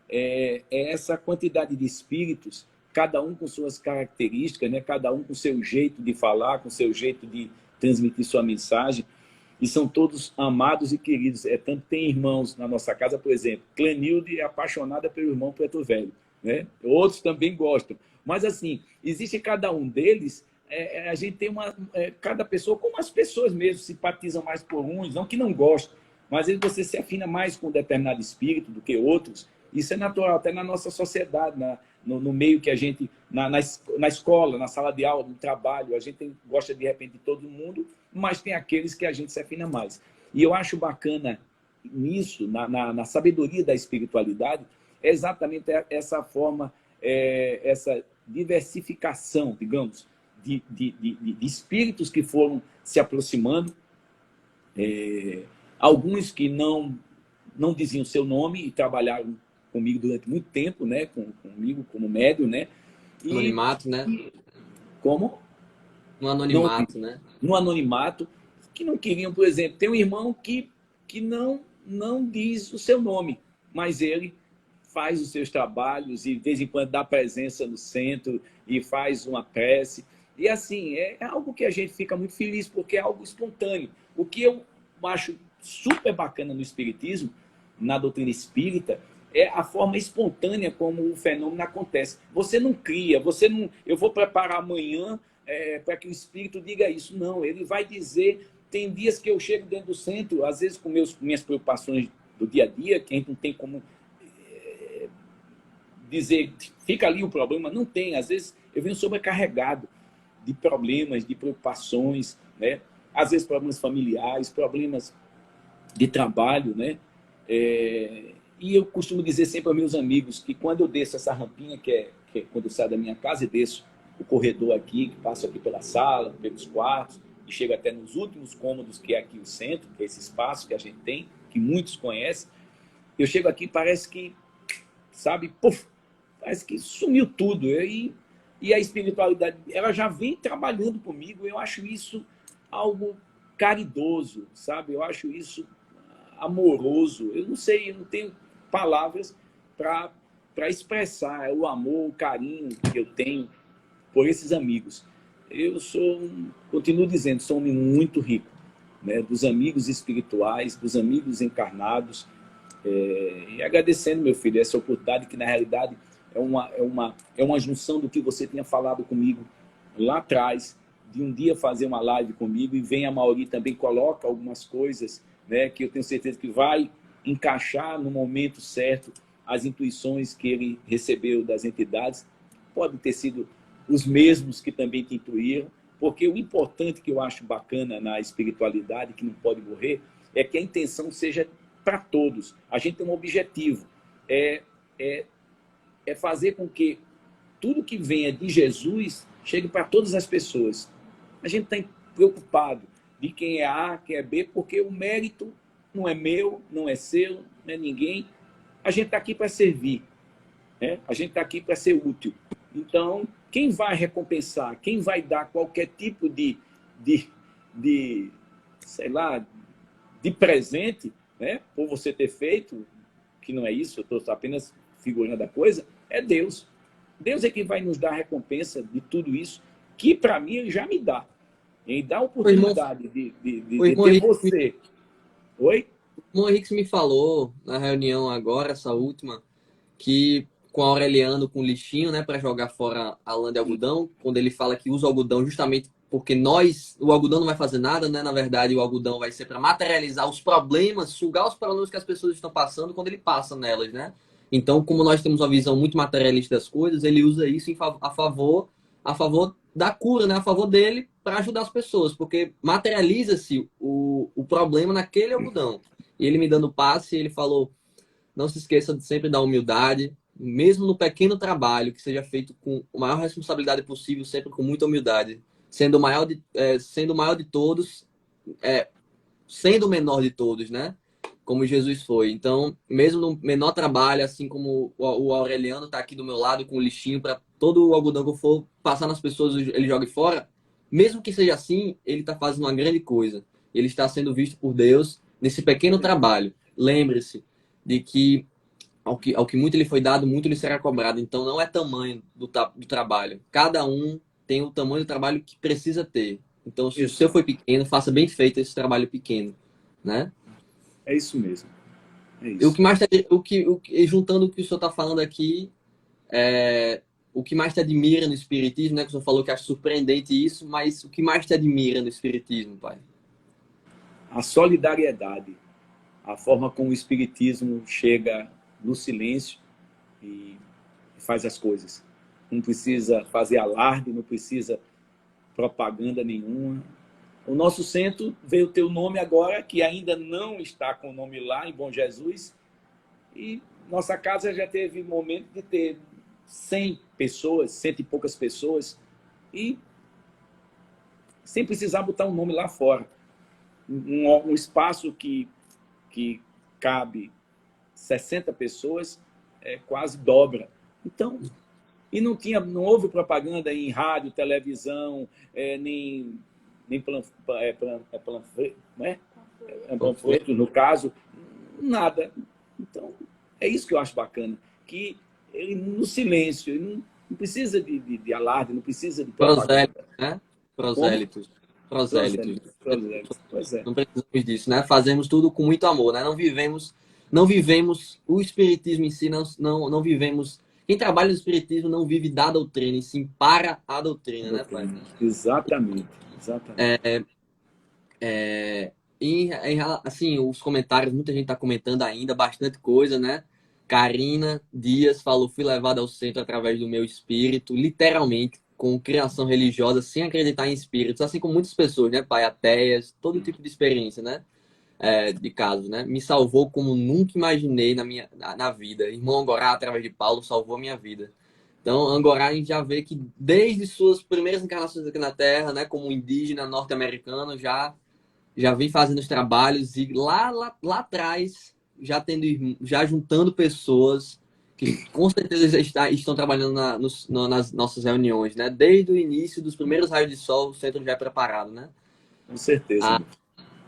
é essa quantidade de espíritos, cada um com suas características, né? Cada um com seu jeito de falar, com seu jeito de transmitir sua mensagem, e são todos amados e queridos. Tanto tem irmãos na nossa casa, por exemplo, Clenilde é apaixonada pelo irmão Preto Velho, né? Outros também gostam. Mas, assim, existe cada um deles, a gente tem cada pessoa, como as pessoas mesmo simpatizam mais por uns, não que não gostam, mas às vezes você se afina mais com um determinado espírito do que outros. Isso é natural, até na nossa sociedade, no meio que a gente, na escola, na sala de aula, no trabalho, a gente gosta de repente de todo mundo, mas tem aqueles que a gente se afina mais. E eu acho bacana nisso, na sabedoria da espiritualidade, é exatamente essa forma, essa diversificação, digamos, de espíritos que foram se aproximando, alguns que não diziam seu nome e trabalharam comigo durante muito tempo, né? Comigo como médium, né? Anonimato, né? Como? No anonimato, né? No anonimato, que não queriam, por exemplo, tem um irmão que não diz o seu nome, mas ele faz os seus trabalhos e de vez em quando dá presença no centro e faz uma prece. E assim, é algo que a gente fica muito feliz, porque é algo espontâneo. O que eu acho super bacana no espiritismo, na doutrina espírita, é a forma espontânea como o fenômeno acontece. Você não cria, você não... Eu vou preparar amanhã para que o espírito diga isso. Não, ele vai dizer... Tem dias que eu chego dentro do centro, às vezes com minhas preocupações do dia a dia, que a gente não tem como dizer, fica ali o problema. Não tem. Às vezes eu venho sobrecarregado de problemas, de preocupações, né? Às vezes problemas familiares, problemas de trabalho, né? E eu costumo dizer sempre aos meus amigos que quando eu desço essa rampinha, que é quando eu saio da minha casa e desço o corredor aqui, que passo aqui pela sala, pelos quartos, e chego até nos últimos cômodos, que é aqui o centro, que é esse espaço que a gente tem, que muitos conhecem, eu chego aqui parece que, sabe, puf, parece que sumiu tudo. E a espiritualidade, ela já vem trabalhando comigo. Eu acho isso algo caridoso, sabe? Eu acho isso amoroso. Eu não sei, eu não tenho palavras para expressar o amor, o carinho que eu tenho por esses amigos. Eu continuo dizendo, sou um homem muito rico, né? Dos amigos espirituais, dos amigos encarnados. E agradecendo, meu filho, essa oportunidade que, na realidade, é uma junção do que você tinha falado comigo lá atrás, de um dia fazer uma live comigo, e vem a Mauri também, coloca algumas coisas, né, que eu tenho certeza que vai encaixar no momento certo as intuições que ele recebeu das entidades. Podem ter sido os mesmos que também te intuíram, porque o importante que eu acho bacana na espiritualidade, que não pode morrer, é que a intenção seja para todos. A gente tem um objetivo, é fazer com que tudo que venha de Jesus chegue para todas as pessoas. A gente preocupado de quem é A, quem é B, porque o mérito não é meu, não é seu, não é ninguém. A gente está aqui para servir, né? A gente está aqui para ser útil. Então, quem vai recompensar, quem vai dar qualquer tipo de sei lá, de presente, né, por você ter feito, que não é isso, eu estou apenas figurando a coisa, é Deus. Deus é quem vai nos dar a recompensa de tudo isso, que para mim ele já me dá. Ele dá a oportunidade O de irmão ter Henrique, você. Oi? o irmão Henrique me falou na reunião agora, essa última, que com a Aureliano, com o lixinho, né, para jogar fora a lã de algodão, quando ele fala que usa o algodão justamente porque o algodão não vai fazer nada, né? Na verdade, o algodão vai ser para materializar os problemas, sugar os problemas que as pessoas estão passando quando ele passa nelas, né? Então, como nós temos uma visão muito materialista das coisas, ele usa isso a favor da cura, né? A favor dele para ajudar as pessoas, porque materializa-se o problema naquele algodão. E ele me dando passe, ele falou: não se esqueça de sempre da humildade, mesmo no pequeno trabalho, que seja feito com a maior responsabilidade possível, sempre com muita humildade, sendo o maior de todos, é, sendo o menor de todos, né? Como Jesus foi. Então, mesmo no menor trabalho, assim como o Aureliano está aqui do meu lado com o lixinho para todo o algodão que eu for passar nas pessoas, ele jogue fora, mesmo que seja assim, ele está fazendo uma grande coisa. Ele está sendo visto por Deus nesse pequeno trabalho. Lembre-se de que ao que muito lhe foi dado, muito lhe será cobrado. Então, não é tamanho do trabalho. Cada um tem o tamanho do trabalho que precisa ter. Então, se o seu foi pequeno, faça bem feito esse trabalho pequeno, né? É isso mesmo. É E o isso. que mais juntando o que o senhor está falando aqui, o que mais te admira no espiritismo, né? Que o senhor falou que acha surpreendente isso, mas o que mais te admira no espiritismo, pai? A solidariedade, a forma como o espiritismo chega no silêncio e faz as coisas. Não precisa fazer alarde, não precisa propaganda nenhuma. O nosso centro veio ter o nome agora, que ainda não está com o nome lá, em Bom Jesus, e nossa casa já teve momento de ter 100 pessoas, cento e poucas pessoas, e sem precisar botar um nome lá fora. Um espaço que cabe 60 pessoas, quase dobra. Então, e não houve propaganda em rádio, televisão, nem panfleto, no caso, nada. Então, é isso que eu acho bacana, que ele, no silêncio, ele não precisa de alarde, não precisa de Prosélitos, propaganda. né? Como? Prosélitos. Prosélitos. Prosélitos. Pois é. Não precisamos disso, né? Fazemos tudo com muito amor, né? Não vivemos o espiritismo em si, não vivemos. Quem trabalha no espiritismo não vive da doutrina, e sim para a doutrina, né, pai? Exatamente. Exatamente. Assim, os comentários, muita gente está comentando ainda bastante coisa, né? Karina Dias falou: fui levada ao centro através do meu espírito, literalmente, com criação religiosa, sem acreditar em espíritos, assim como muitas pessoas, né, pai? Ateias, todo tipo de experiência, né? De casos, né? Me salvou como nunca imaginei na vida. Irmão Angorá, através de Paulo, salvou a minha vida. Então, Angorá, a gente já vê que desde suas primeiras encarnações aqui na Terra, né, como indígena norte-americano, já vem fazendo os trabalhos e lá atrás já juntando pessoas que com certeza estão trabalhando nas nossas reuniões, né? Desde o início dos primeiros raios de sol, o centro já é preparado, né? Com certeza.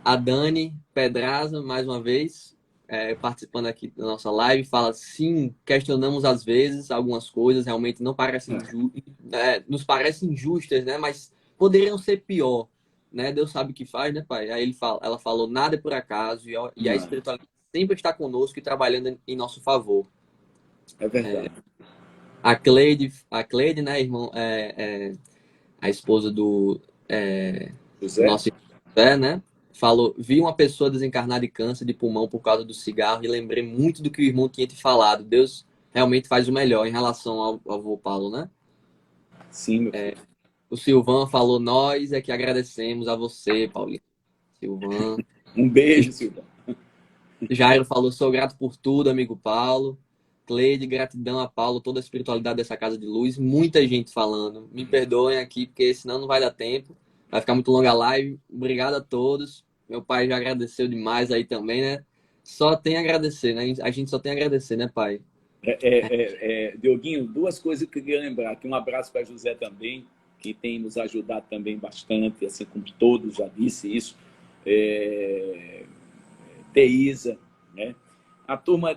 A Dani Pedraza, mais uma vez, participando aqui da nossa live, fala: sim, questionamos às vezes algumas coisas, realmente não parecem nos parecem injustas, né? Mas poderiam ser pior, né? Deus sabe o que faz, né, pai? Aí ela falou: nada é por acaso, e a espiritualidade sempre está conosco e trabalhando em nosso favor. É verdade. A Cleide, né, irmão, a esposa do José? nosso irmão, né? Falou: vi uma pessoa desencarnar de câncer de pulmão por causa do cigarro e lembrei muito do que o irmão tinha te falado. Deus realmente faz o melhor em relação ao avô Paulo, né? Sim, meu filho. O Silvan falou: nós é que agradecemos a você, Paulinho. Silvan. Um beijo, Silvão. Jairo falou: sou grato por tudo, amigo Paulo. Cleide, gratidão a Paulo, toda a espiritualidade dessa casa de luz. Muita gente falando. Me perdoem aqui, porque senão não vai dar tempo. vai ficar muito longa a live. Obrigado a todos. Meu pai já agradeceu demais aí também, né? Só tem a agradecer, né? A gente só tem a agradecer, né, pai? Dioguinho, duas coisas que eu queria lembrar. Aqui um abraço para José também, que tem nos ajudado também bastante, assim como todos, já disse isso. Teísa, né? A turma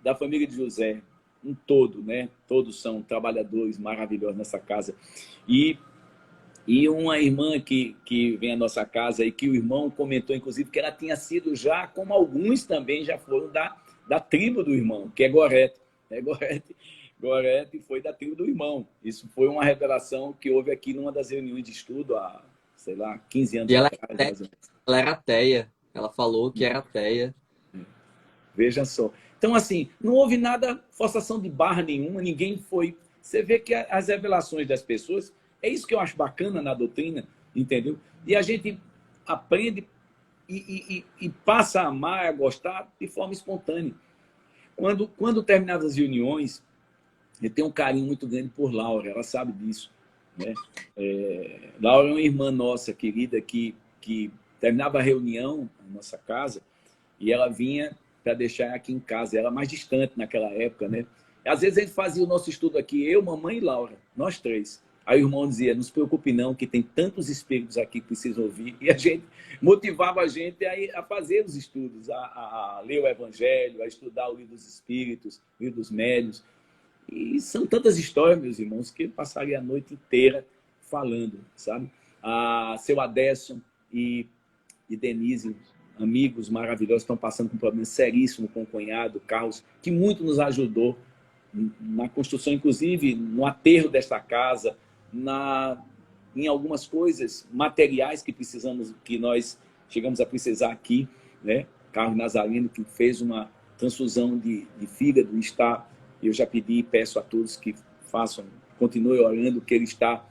da família de José, um todo, né? Todos são trabalhadores maravilhosos nessa casa. E, e uma irmã que vem à nossa casa e que o irmão comentou, inclusive, que ela tinha sido já, como alguns também já foram da tribo do irmão, que é Gorete. Gorete foi da tribo do irmão. Isso foi uma revelação que houve aqui numa das reuniões de estudo há, sei lá, 15 anos E atrás, mais ou menos. ela era ateia. Ela falou que era ateia. Veja só. Então, assim, não houve nada, forçação de barra nenhuma, ninguém foi. Você vê que as revelações das pessoas, é isso que eu acho bacana na doutrina, entendeu? E a gente aprende e passa a amar, a gostar de forma espontânea. Quando terminadas as reuniões, eu tenho um carinho muito grande por Laura, ela sabe disso, né? Laura é uma irmã nossa, querida, que terminava a reunião na nossa casa e ela vinha para deixar aqui em casa. Ela mais distante naquela época, né? Às vezes a gente fazia o nosso estudo aqui, eu, mamãe e Laura, nós três. Aí o irmão dizia, não se preocupe não, que tem tantos espíritos aqui que precisam ouvir. E a gente motivava a gente a fazer os estudos, a ler o Evangelho, a estudar o livro dos Espíritos, o livro dos Médiuns. E são tantas histórias, meus irmãos, que eu passaria a noite inteira falando, sabe? Seu Adécio e Denise, amigos maravilhosos, estão passando por um problema seríssimo com o cunhado, Carlos, que muito nos ajudou na construção, inclusive no aterro desta casa, em algumas coisas materiais que nós chegamos a precisar aqui, né? Carlos Nazareno, que fez uma transfusão de fígado, eu já pedi e peço a todos que façam, continuem orando, que ele está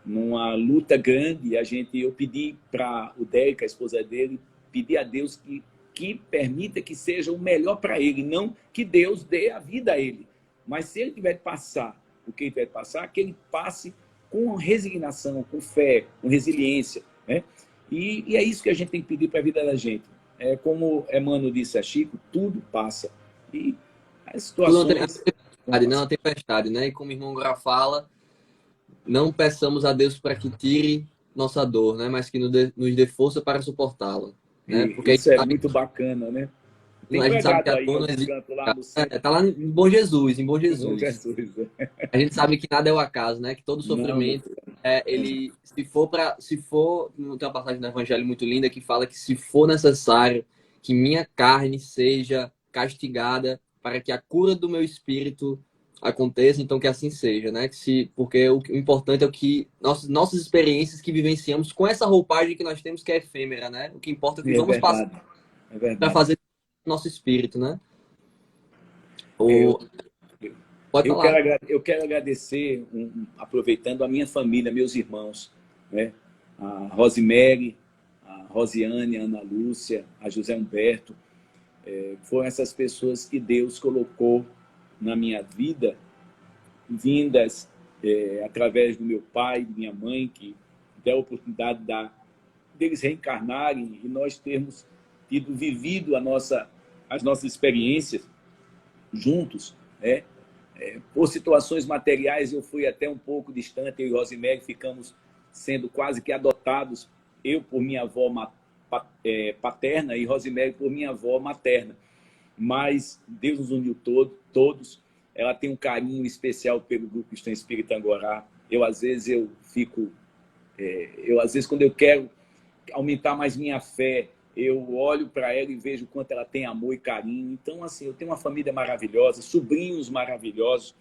numa luta grande. Eu pedi para o Derek, a esposa dele, pedir a Deus que permita que seja o melhor para ele, não que Deus dê a vida a ele, mas se ele tiver de passar o que ele tiver de passar, que ele passe com resignação, com fé, com resiliência, né? E é isso que a gente tem que pedir para a vida da gente. Como Emmanuel disse a Chico, tudo passa. E as Tudo não tem situações vão tempestade, não, passar. tempestade, né? E como o irmão Gra fala, não peçamos a Deus para que tire nossa dor, né? Mas que nos dê força para suportá-la, né? E Porque isso é muito bacana, né? Tem a gente sabe que pregado a aí em dor não algum existe. canto lá no centro. Tá lá em Bom Jesus, em Bom Bom Jesus. Jesus. A gente sabe que nada é o acaso, né? Que todo Não, meu sofrimento, filho. ele, não tem uma passagem no Evangelho muito linda que fala que se for necessário que minha carne seja castigada para que a cura do meu espírito aconteça, então que assim seja, né? Porque o importante é o que nossas experiências que vivenciamos com essa roupagem que nós temos que é efêmera, né? O que importa é o que É vamos passar verdade. É para verdade. fazer nosso espírito, né? Eu, O, pode falar. eu quero agradecer, aproveitando a minha família, meus irmãos, né? A Rosemary, a Rosiane, a Ana Lúcia, a José Humberto. Foram essas pessoas que Deus colocou na minha vida, vindas através do meu pai, de minha mãe, que deu a oportunidade deles reencarnarem e nós termos vivido as nossas experiências juntos, né? Por situações materiais, eu fui até um pouco distante, eu e Rosemary ficamos sendo quase que adotados, eu por minha avó paterna e Rosemary por minha avó materna. Mas Deus nos uniu todos. Ela tem um carinho especial pelo Grupo Cristão Espírita Angorá. Às vezes, quando eu quero aumentar mais minha fé, eu olho para ela e vejo o quanto ela tem amor e carinho. Então, assim, eu tenho uma família maravilhosa, sobrinhos maravilhosos.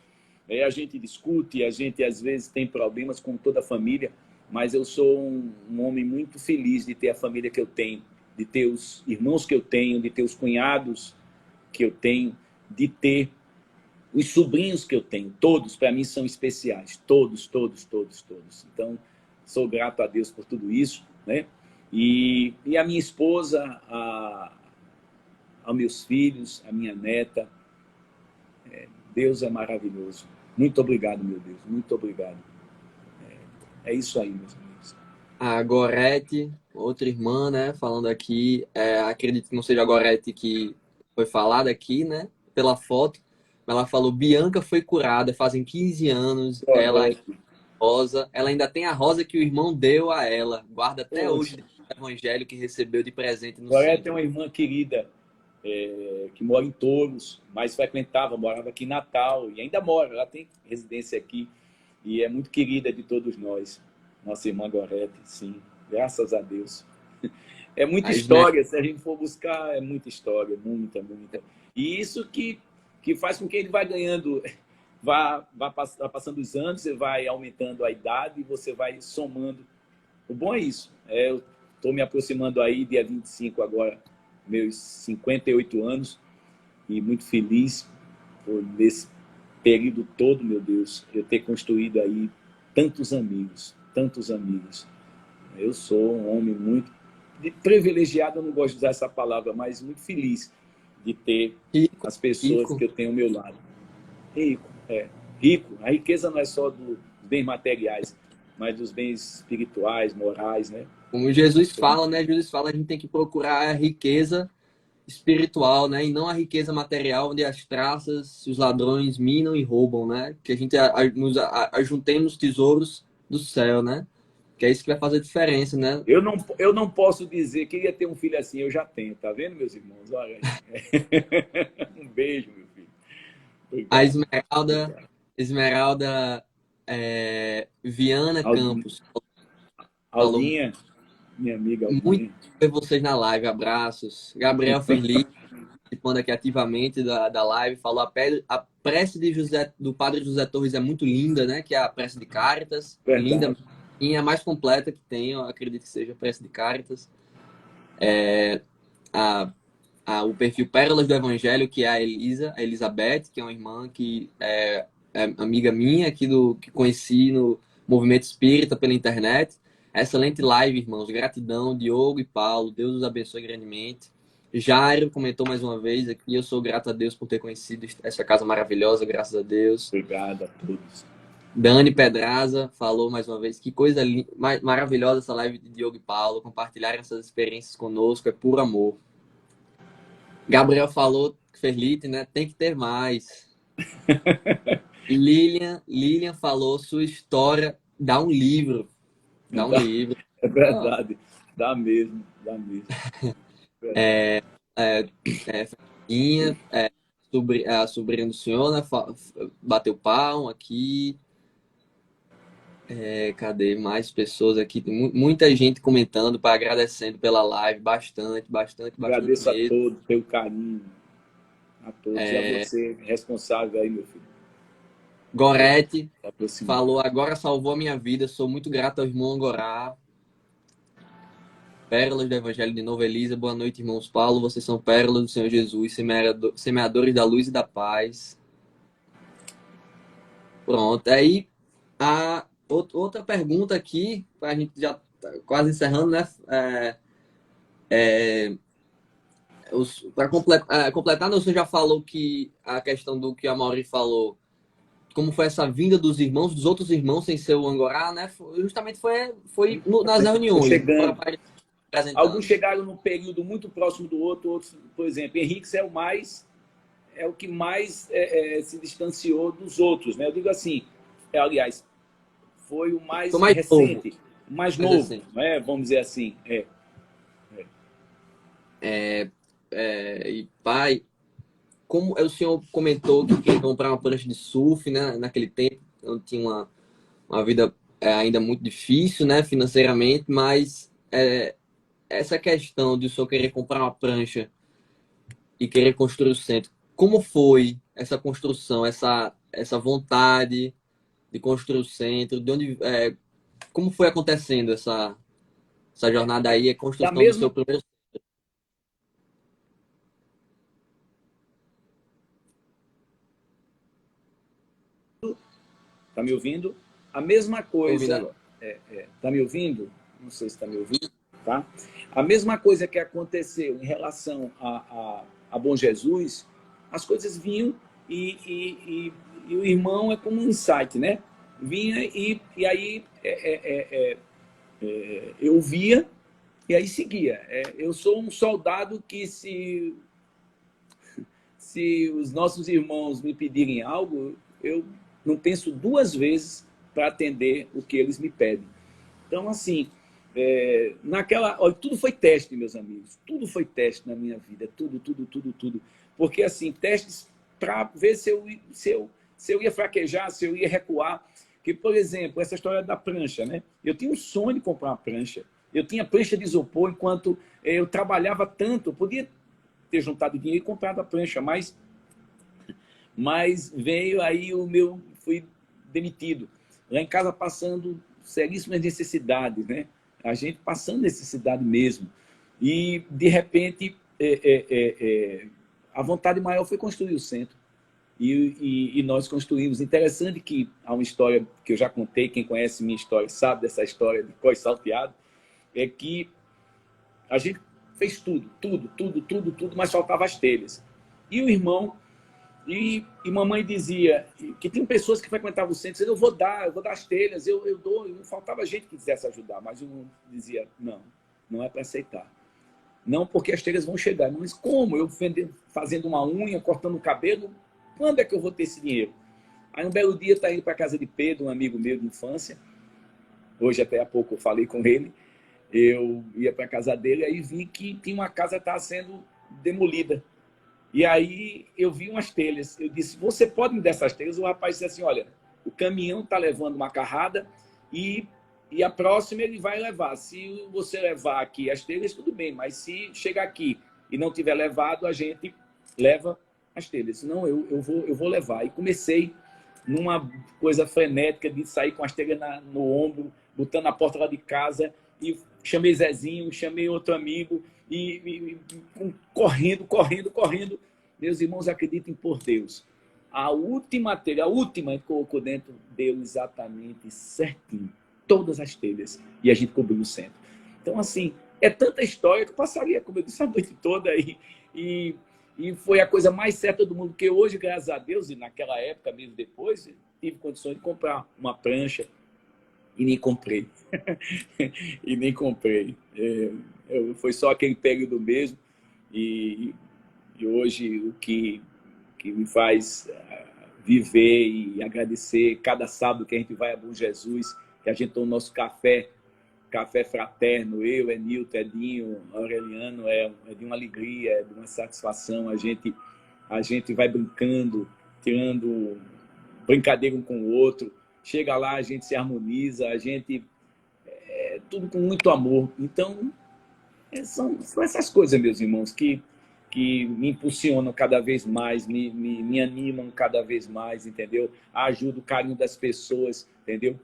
A gente discute, a gente às vezes tem problemas com toda a família, mas eu sou um homem muito feliz de ter a família que eu tenho, de ter os irmãos que eu tenho, de ter os cunhados que eu tenho, de ter os sobrinhos que eu tenho. Todos, para mim, são especiais. Todos, todos, todos, todos. Então, sou grato a Deus por tudo isso, né? E a minha esposa, aos meus filhos, a minha neta. Deus é maravilhoso. Muito obrigado, meu Deus. Muito obrigado. É isso aí, meus amigos. A Gorete, outra irmã, né, falando aqui, acredito que não seja a Gorete que foi falada aqui, né, pela foto, mas ela falou, Bianca foi curada, fazem 15 anos, ela é Correto. rosa, ela ainda tem a rosa que o irmão deu a ela, guarda até Poxa, hoje o evangelho que recebeu de presente no Correto tem centro. uma irmã querida que mora em Touros, mas frequentava, morava aqui em Natal e ainda mora, ela tem residência aqui e é muito querida de todos nós. Nossa irmã Gorete, sim, graças a Deus. É muita A Ismer... história, se a gente for buscar, é muita história, muita, muita. E isso que faz com que ele vai ganhando, vá passando os anos, você vai aumentando a idade e você vai somando. O bom é isso. Eu estou me aproximando aí, dia 25 agora, meus 58 anos, e muito feliz por nesse período todo, meu Deus, eu ter construído aí tantos amigos, tantos amigos. Eu sou um homem muito privilegiado, eu não gosto de usar essa palavra, mas muito feliz de ter Rico, as pessoas rico. que eu tenho ao meu lado. Rico, é. Rico. A riqueza não é só dos bens materiais, mas dos bens espirituais, morais, né? Como Jesus fala, né, Jesus fala, a gente tem que procurar a riqueza espiritual, né? E não a riqueza material, onde as traças, os ladrões minam e roubam, né? Que a gente ajuntemos tesouros do céu, né? Que é isso que vai fazer diferença, né? Eu não posso dizer, queria ter um filho assim, eu já tenho, tá vendo, meus irmãos? Olha aí. Um beijo, meu filho. A Obrigado. Esmeralda, Obrigado. Esmeralda Viana Campos falou Aldinha, minha amiga muito Aldinha. ver vocês na live, abraços. Gabriel Ferli, participando aqui ativamente da live, falou a prece de José, do Padre José Torres é muito linda, né? Que é a prece de Cáritas, linda, Verdade. e a mais completa que tem, eu acredito que seja a prece de Cáritas. A, o perfil Pérolas do Evangelho, que é a Elizabeth, que é uma irmã que é amiga minha, que conheci no Movimento Espírita pela internet. Excelente live, irmãos. Gratidão, Diogo e Paulo. Deus os abençoe grandemente. Jairo comentou mais uma vez aqui. Eu sou grato a Deus por ter conhecido essa casa maravilhosa, graças a Deus. Obrigado a todos. Dani Pedraza falou mais uma vez que coisa maravilhosa essa live de Diogo e Paulo. Compartilhar essas experiências conosco é puro amor. Gabriel falou, Ferlite, né? Tem que ter mais. Lilian falou, sua história dá um livro. Dá um livro. É Ah, verdade. Dá mesmo, dá mesmo. Verdade. Fernandinha, a sobrinha do senhor, né? Bateu palma aqui. Cadê mais pessoas aqui? Tem muita gente comentando, agradecendo pela live. Bastante, bastante, bastante Agradeço a mesmo. todos pelo carinho, a todos. E a você, responsável aí, meu filho. Gorete Tá aproximando. falou, agora salvou a minha vida. Sou muito grato ao irmão Gorá. Pérolas do Evangelho de Nova Elisa. Boa noite, irmãos Paulo. Vocês são pérolas do Senhor Jesus, semeadores da luz e da paz. Pronto. Aí, outra pergunta aqui, a gente já tá quase encerrando, né? Para completar, você já falou que a questão do que a Mauri falou, como foi essa vinda dos irmãos, dos outros irmãos sem ser o Angorá, né? Justamente foi nas Tô reuniões, chegando. Alguns apresentando. chegaram num período muito próximo do outro, outros, por exemplo, Henrique é o que mais se distanciou dos outros, né? Eu digo assim, aliás, foi o Foi mais mais novo, recente, o mais mas novo, assim. né? Vamos dizer assim. E pai, como o senhor comentou que queria comprar uma prancha de surf, né? Naquele tempo, eu tinha uma vida ainda muito difícil, né? Financeiramente, mas essa questão de o senhor querer comprar uma prancha e querer construir o centro, como foi essa construção, essa vontade de construir o centro, de onde, como foi acontecendo essa jornada aí, a Da construção do seu mesma, primeiro. tá me ouvindo? A mesma Ouvindo coisa, agora. tá me ouvindo? Não sei se está me ouvindo, tá? A mesma coisa que aconteceu em relação a Bom Jesus, as coisas vinham e o irmão é como um insight, né? Vinha e aí Eu via e aí seguia. Eu sou um soldado que se os nossos irmãos me pedirem algo, eu não penso duas vezes para atender o que eles me pedem. Então, assim, olha, tudo foi teste, meus amigos. Tudo foi teste na minha vida. Tudo, tudo, tudo, tudo. Porque, assim, testes para ver se eu ia fraquejar, se eu ia recuar. Que, por exemplo, essa história da prancha, né? Eu tinha um sonho de comprar uma prancha. Eu tinha prancha de isopor enquanto eu trabalhava tanto. Eu podia ter juntado dinheiro e comprado a prancha, mas veio aí fui demitido. Lá em casa passando seríssimas necessidades, né? A gente passando necessidade mesmo. E, de repente, a vontade maior foi construir o centro. E nós construímos. Interessante que há uma história que eu já contei, quem conhece minha história sabe dessa história de Cós Salteado, é que a gente fez tudo, tudo, tudo, tudo, tudo, mas faltava as telhas. E o irmão, e mamãe dizia que tem pessoas que frequentavam o centro, dizendo, eu vou dar as telhas, eu dou, e não faltava gente que quisesse ajudar, mas o irmão dizia, não é para aceitar. Não, porque as telhas vão chegar. Mas como? Eu fazendo uma unha, cortando o cabelo, quando é que eu vou ter esse dinheiro? Aí um belo dia está indo para a casa de Pedro, um amigo meu de infância, hoje até há pouco eu falei com ele, eu ia para a casa dele, aí vi que tinha uma casa que estava sendo demolida. E aí eu vi umas telhas. Eu disse, você pode me dar essas telhas? O rapaz disse assim, olha, o caminhão está levando uma carrada e a próxima ele vai levar. Se você levar aqui as telhas, tudo bem, mas se chegar aqui e não tiver levado, a gente leva as telhas. Não, eu vou levar. E comecei numa coisa frenética de sair com as telhas no ombro, botando na porta lá de casa, e chamei Zezinho, chamei outro amigo, e correndo, correndo, correndo. Meus irmãos, acreditem por Deus. A última telha, a última que colocou dentro, deu exatamente certinho. Todas as telhas. E a gente cobriu o centro. Então, assim, é tanta história que eu passaria, como eu disse, a noite toda. E foi a coisa mais certa do mundo, que hoje, graças a Deus, e naquela época, mesmo depois, tive condições de comprar uma prancha e nem comprei. E nem comprei. Foi só aquele período mesmo. E hoje o que me faz viver e agradecer cada sábado que a gente vai a Bom Jesus, que a gente toma o nosso café fraterno, eu, Nilton, Edinho, Aureliano, é de uma alegria, é de uma satisfação. A gente vai brincando, tirando brincadeira um com o outro, chega lá, a gente se harmoniza, tudo com muito amor. Então, são essas coisas, meus irmãos, que me impulsionam cada vez mais, me animam cada vez mais, entendeu? Ajuda o carinho das pessoas, entendeu?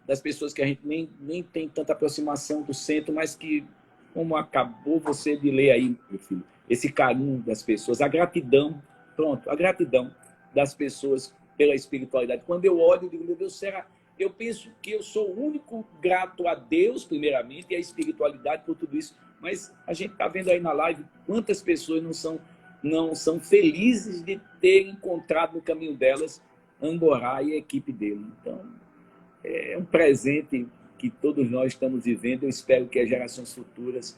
Das pessoas que a gente nem tem tanta aproximação do centro, mas que, como acabou você de ler aí, meu filho, esse carinho das pessoas, a gratidão, pronto, a gratidão das pessoas pela espiritualidade. Quando eu olho, eu digo, meu Deus, será? Eu penso que eu sou o único grato a Deus, primeiramente, e à espiritualidade por tudo isso. Mas a gente está vendo aí na live quantas pessoas não são felizes de ter encontrado no caminho delas Angorá e a equipe dele. Então, é um presente que todos nós estamos vivendo. Eu espero que as gerações futuras,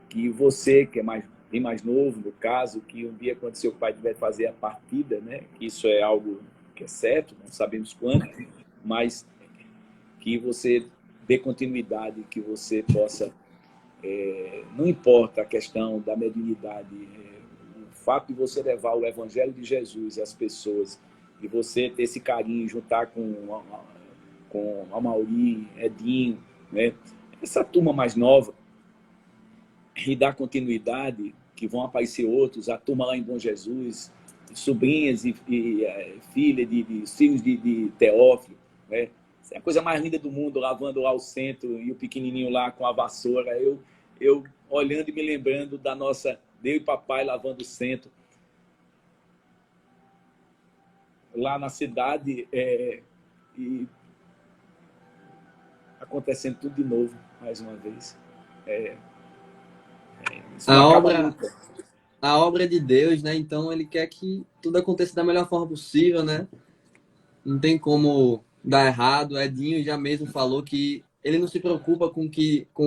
que você, que é bem mais novo, no caso, que um dia, quando seu pai tiver fazer a partida, né, que isso é algo que é certo, não sabemos quando, mas que você dê continuidade, que você possa, não importa a questão da mediunidade, o fato de você levar o Evangelho de Jesus às pessoas, de você ter esse carinho, juntar com a Mauri, Edinho, né, essa turma mais nova, e dar continuidade, que vão aparecer outros, a turma lá em Bom Jesus, sobrinhas e filhas de filhos de Teófilo, né? É a coisa mais linda do mundo, lavando lá o centro e o pequenininho lá com a vassoura, eu olhando e me lembrando da nossa, eu e papai lavando o centro lá na cidade, e acontecendo tudo de novo, mais uma vez. Isso não A acaba obra, nunca. a obra é de Deus, né? Então ele quer que tudo aconteça da melhor forma possível, né? Não tem como dar errado. O Edinho já mesmo falou que ele não se preocupa com o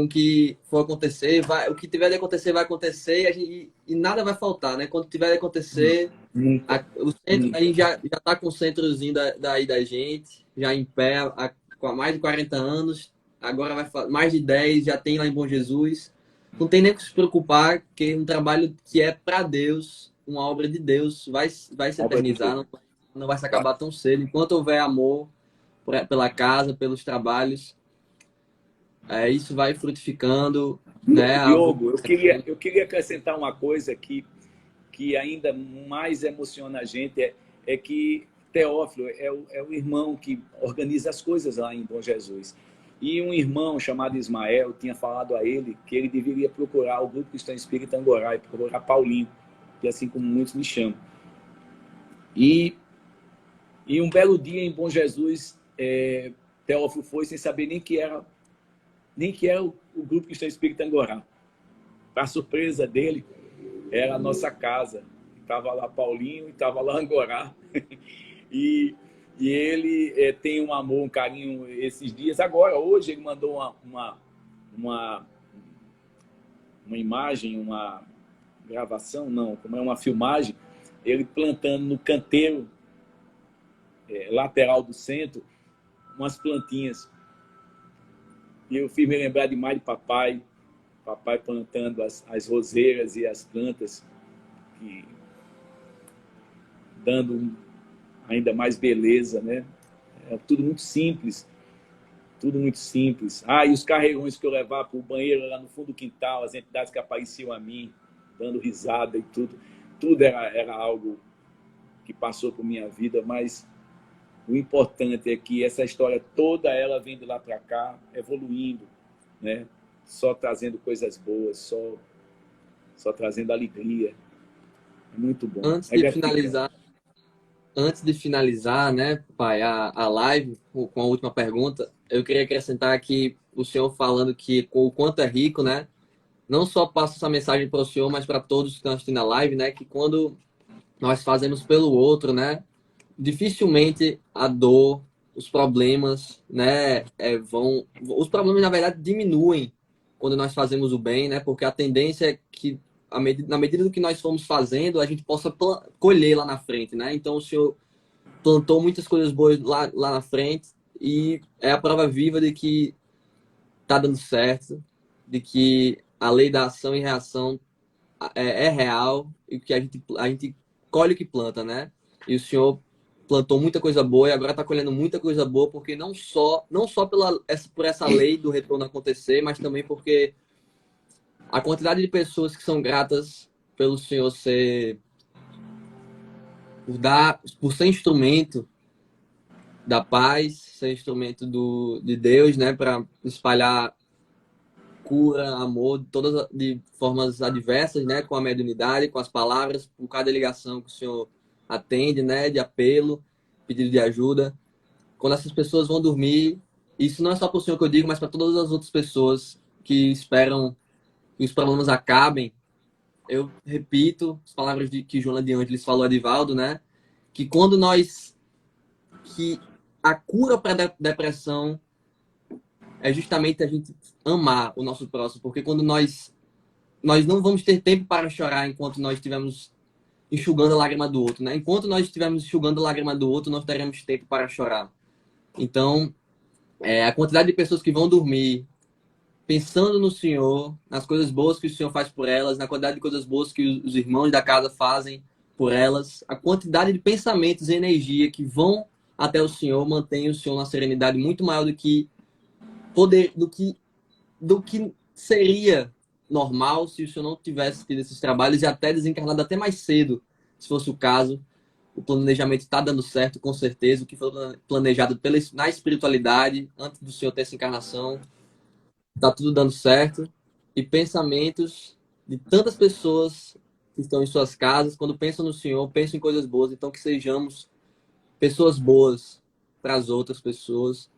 que for acontecer, o que tiver de acontecer vai acontecer e nada vai faltar, né? Quando tiver de acontecer, Nunca, o centro, nunca. aí já tá com o centrozinho da gente, já em pé, há mais de 40 anos, agora mais de 10 já tem lá em Bom Jesus. Não tem nem que se preocupar, que um trabalho que é para Deus, uma obra de Deus, vai se Obra de eternizar, Deus. não vai se acabar tão cedo. Enquanto houver amor pela casa, pelos trabalhos, isso vai frutificando, né? Diogo, eu queria acrescentar uma coisa que ainda mais emociona a gente, é que Teófilo é o irmão que organiza as coisas lá em Bom Jesus. E um irmão chamado Ismael tinha falado a ele que ele deveria procurar o Grupo Cristão Espírita Angorai, procurar Paulinho, que assim como muitos me chamam. E um belo dia em Bom Jesus, Teófilo foi sem saber nem que era o Grupo Cristão Espírita Angorá. Para surpresa dele, era a nossa casa. Estava lá Paulinho e estava lá Angorá. E ele tem um amor, um carinho esses dias. Agora, hoje, ele mandou uma imagem, uma gravação, não, como é uma filmagem, ele plantando no canteiro lateral do centro umas plantinhas. E eu fiz me lembrar demais de papai plantando as roseiras e as plantas, dando ainda mais beleza, né? É tudo muito simples, tudo muito simples. E os carreirões que eu levava para o banheiro lá no fundo do quintal, as entidades que apareciam a mim, dando risada e tudo era algo que passou por minha vida, mas o importante é que essa história toda, ela vem de lá para cá, evoluindo, né? Só trazendo coisas boas, só trazendo alegria. É muito bom. Antes de finalizar, né, pai, a live com a última pergunta, eu queria acrescentar aqui o senhor falando que o quanto é rico, né? Não só passo essa mensagem para o senhor, mas para todos que estão assistindo a live, né? Que quando nós fazemos pelo outro, né? Dificilmente a dor, os problemas, né? Os problemas, na verdade, diminuem quando nós fazemos o bem, né? Porque a tendência é que, na medida do que nós formos fazendo, a gente possa colher lá na frente, né? Então, o senhor plantou muitas coisas boas lá na frente e é a prova viva de que tá dando certo, de que a lei da ação e reação é real e que a gente colhe o que planta, né? E o senhor plantou muita coisa boa e agora está colhendo muita coisa boa, porque não só por essa lei do retorno acontecer, mas também porque a quantidade de pessoas que são gratas pelo senhor por ser instrumento da paz, ser instrumento de Deus, né, para espalhar cura, amor, de formas adversas, né, com a mediunidade, com as palavras, por cada ligação que o senhor atende, né, de apelo, pedido de ajuda. Quando essas pessoas vão dormir, isso não é só para o senhor que eu digo, mas para todas as outras pessoas que esperam que os problemas acabem. Eu repito as palavras que Joana de Ângeles falou a Divaldo, né, que que a cura para a depressão é justamente a gente amar o nosso próximo, porque quando nós não vamos ter tempo para chorar enquanto nós estivermos enxugando a lágrima do outro, né? Enquanto nós estivermos enxugando a lágrima do outro, nós teremos tempo para chorar. Então, a quantidade de pessoas que vão dormir pensando no Senhor, nas coisas boas que o Senhor faz por elas, na quantidade de coisas boas que os irmãos da casa fazem por elas, a quantidade de pensamentos e energia que vão até o Senhor mantém o Senhor na serenidade muito maior do que seria normal se o senhor não tivesse tido esses trabalhos e até desencarnado até mais cedo, se fosse o caso. O planejamento está dando certo, com certeza. O que foi planejado na espiritualidade, antes do senhor ter essa encarnação, está tudo dando certo. E pensamentos de tantas pessoas que estão em suas casas, quando pensam no senhor, pensam em coisas boas. Então, que sejamos pessoas boas para as outras pessoas,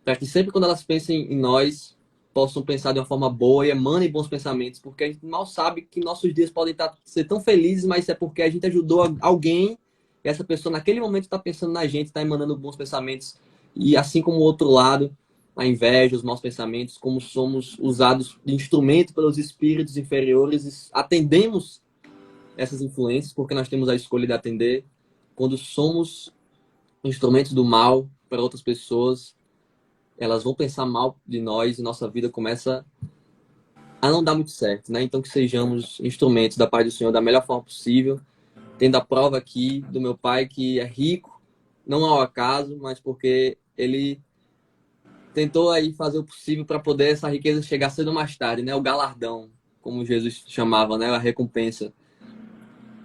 para que sempre quando elas pensem em nós, possam pensar de uma forma boa e emanem bons pensamentos, porque a gente mal sabe que nossos dias podem ser tão felizes, mas é porque a gente ajudou alguém e essa pessoa naquele momento está pensando na gente, está emanando bons pensamentos, e assim como o outro lado, a inveja, os maus pensamentos, como somos usados de instrumento pelos espíritos inferiores, atendemos essas influências, porque nós temos a escolha de atender. Quando somos instrumentos do mal para outras pessoas, elas vão pensar mal de nós e nossa vida começa a não dar muito certo, né? Então que sejamos instrumentos da paz do Senhor da melhor forma possível, tendo a prova aqui do meu pai que é rico, não ao acaso, mas porque ele tentou aí fazer o possível para poder essa riqueza chegar cedo ou mais tarde, né? O galardão, como Jesus chamava, né? A recompensa.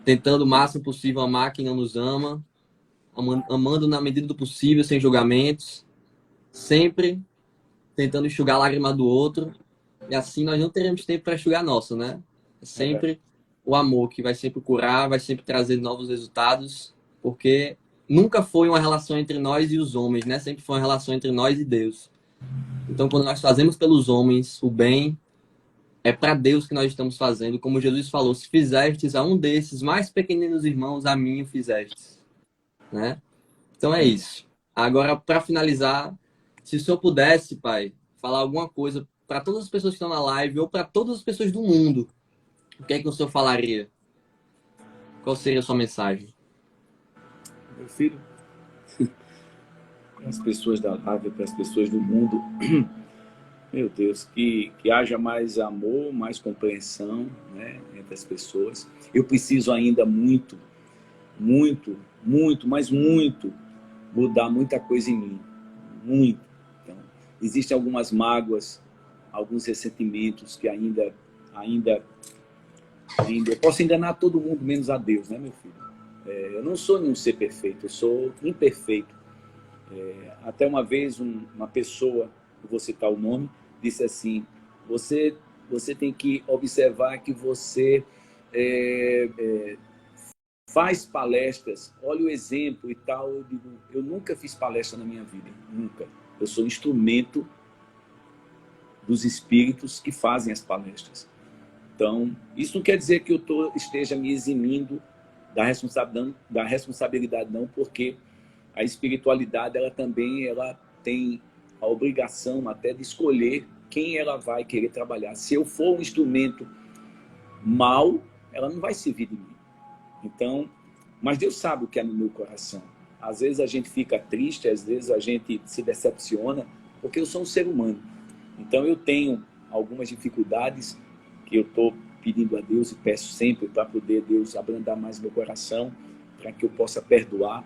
Tentando o máximo possível amar quem não nos ama, amando na medida do possível, sem julgamentos, sempre tentando enxugar a lágrima do outro, e assim nós não teremos tempo para enxugar a nossa, né? É sempre o amor que vai sempre curar, vai sempre trazer novos resultados, porque nunca foi uma relação entre nós e os homens, né? Sempre foi uma relação entre nós e Deus. Então, quando nós fazemos pelos homens o bem, é para Deus que nós estamos fazendo. Como Jesus falou, se fizestes a um desses mais pequeninos irmãos, a mim o fizestes, né? Então é isso. Agora, para finalizar, se o senhor pudesse, pai, falar alguma coisa para todas as pessoas que estão na live ou para todas as pessoas do mundo, o que é que o senhor falaria? Qual seria a sua mensagem? Meu filho, para as pessoas da live, para as pessoas do mundo, meu Deus, que haja mais amor, mais compreensão, né, entre as pessoas. Eu preciso ainda muito, mas muito, mudar muita coisa em mim. Muito. Então, existem algumas mágoas, alguns ressentimentos que ainda eu posso enganar todo mundo, menos a Deus, né, meu filho? Eu não sou nenhum ser perfeito, eu sou imperfeito. Até uma vez uma pessoa, eu vou citar o nome, disse assim, você tem que observar que você faz palestras, olha o exemplo e tal. Eu digo, eu nunca fiz palestra na minha vida, nunca. Eu sou instrumento dos espíritos que fazem as palestras. Então, isso não quer dizer que eu esteja me eximindo da responsabilidade, não, porque a espiritualidade, ela também tem a obrigação até de escolher quem ela vai querer trabalhar. Se eu for um instrumento mau, ela não vai servir de mim. Então, mas Deus sabe o que é no meu coração. Às vezes a gente fica triste, às vezes a gente se decepciona, porque eu sou um ser humano. Então eu tenho algumas dificuldades que eu estou pedindo a Deus e peço sempre para poder Deus abrandar mais meu coração, para que eu possa perdoar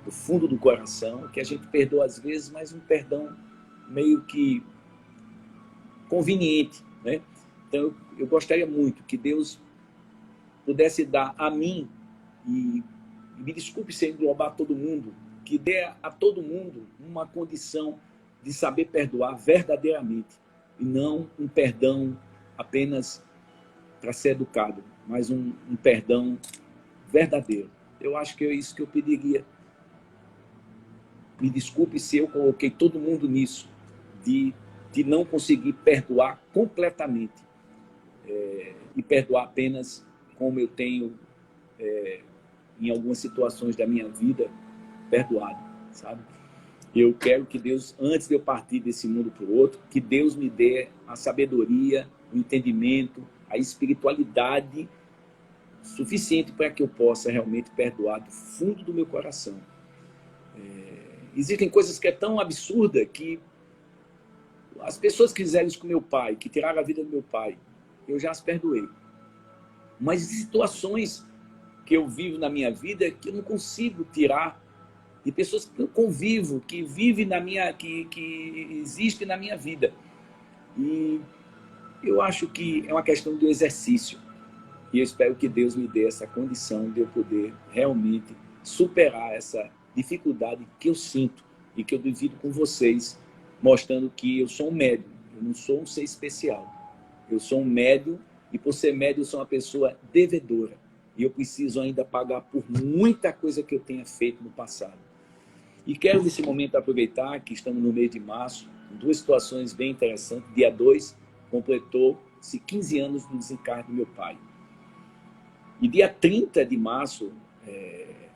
do fundo do coração, que a gente perdoa às vezes, mas um perdão meio que conveniente, né? Então eu gostaria muito que Deus pudesse dar a mim, e me desculpe sem englobar todo mundo, que dê a todo mundo uma condição de saber perdoar verdadeiramente, e não um perdão apenas para ser educado, mas um perdão verdadeiro. Eu acho que é isso que eu pediria. Me desculpe se eu coloquei todo mundo nisso, de não conseguir perdoar completamente, e perdoar apenas como eu tenho, em algumas situações da minha vida, perdoado, sabe? Eu quero que Deus, antes de eu partir desse mundo para o outro, que Deus me dê a sabedoria, o entendimento, a espiritualidade suficiente para que eu possa realmente perdoar do fundo do meu coração. Existem coisas que é tão absurda que as pessoas que fizeram isso com meu pai, que tiraram a vida do meu pai, eu já as perdoei. Mas situações que eu vivo na minha vida que eu não consigo tirar, de pessoas que eu convivo, que vivem na minha, que existem na minha vida. E eu acho que é uma questão do exercício. E eu espero que Deus me dê essa condição de eu poder realmente superar essa dificuldade que eu sinto e que eu divido com vocês, mostrando que eu sou um médium, eu não sou um ser especial. Eu sou um médium e, por ser médium, eu sou uma pessoa devedora. E eu preciso ainda pagar por muita coisa que eu tenha feito no passado. E quero, nesse momento, aproveitar que estamos no mês de março, duas situações bem interessantes. Dia 2, completou-se 15 anos do desencarne do meu pai. E dia 30 de março,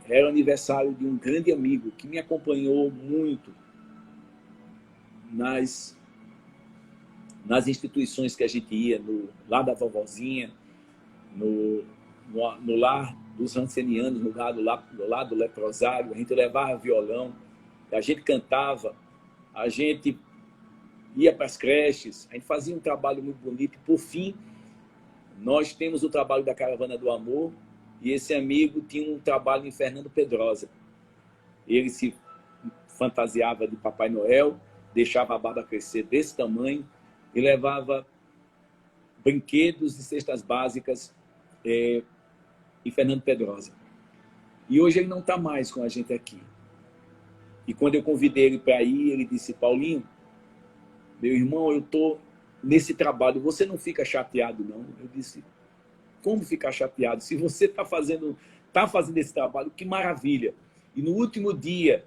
era o aniversário de um grande amigo que me acompanhou muito nas instituições que a gente ia, lá da vovozinha, no lar dos rancenianos, no lado do leprosário, a gente levava violão, a gente cantava, a gente ia para as creches, a gente fazia um trabalho muito bonito. Por fim, nós temos o trabalho da Caravana do Amor, e esse amigo tinha um trabalho em Fernando Pedrosa. Ele se fantasiava de Papai Noel, deixava a barba crescer desse tamanho e levava brinquedos e cestas básicas em Fernando Pedrosa. E hoje ele não está mais com a gente aqui. E quando eu convidei ele para ir, ele disse: Paulinho, meu irmão, eu estou nesse trabalho, você não fica chateado, não? Eu disse: como ficar chateado? Se você está fazendo esse trabalho, que maravilha. E no último dia,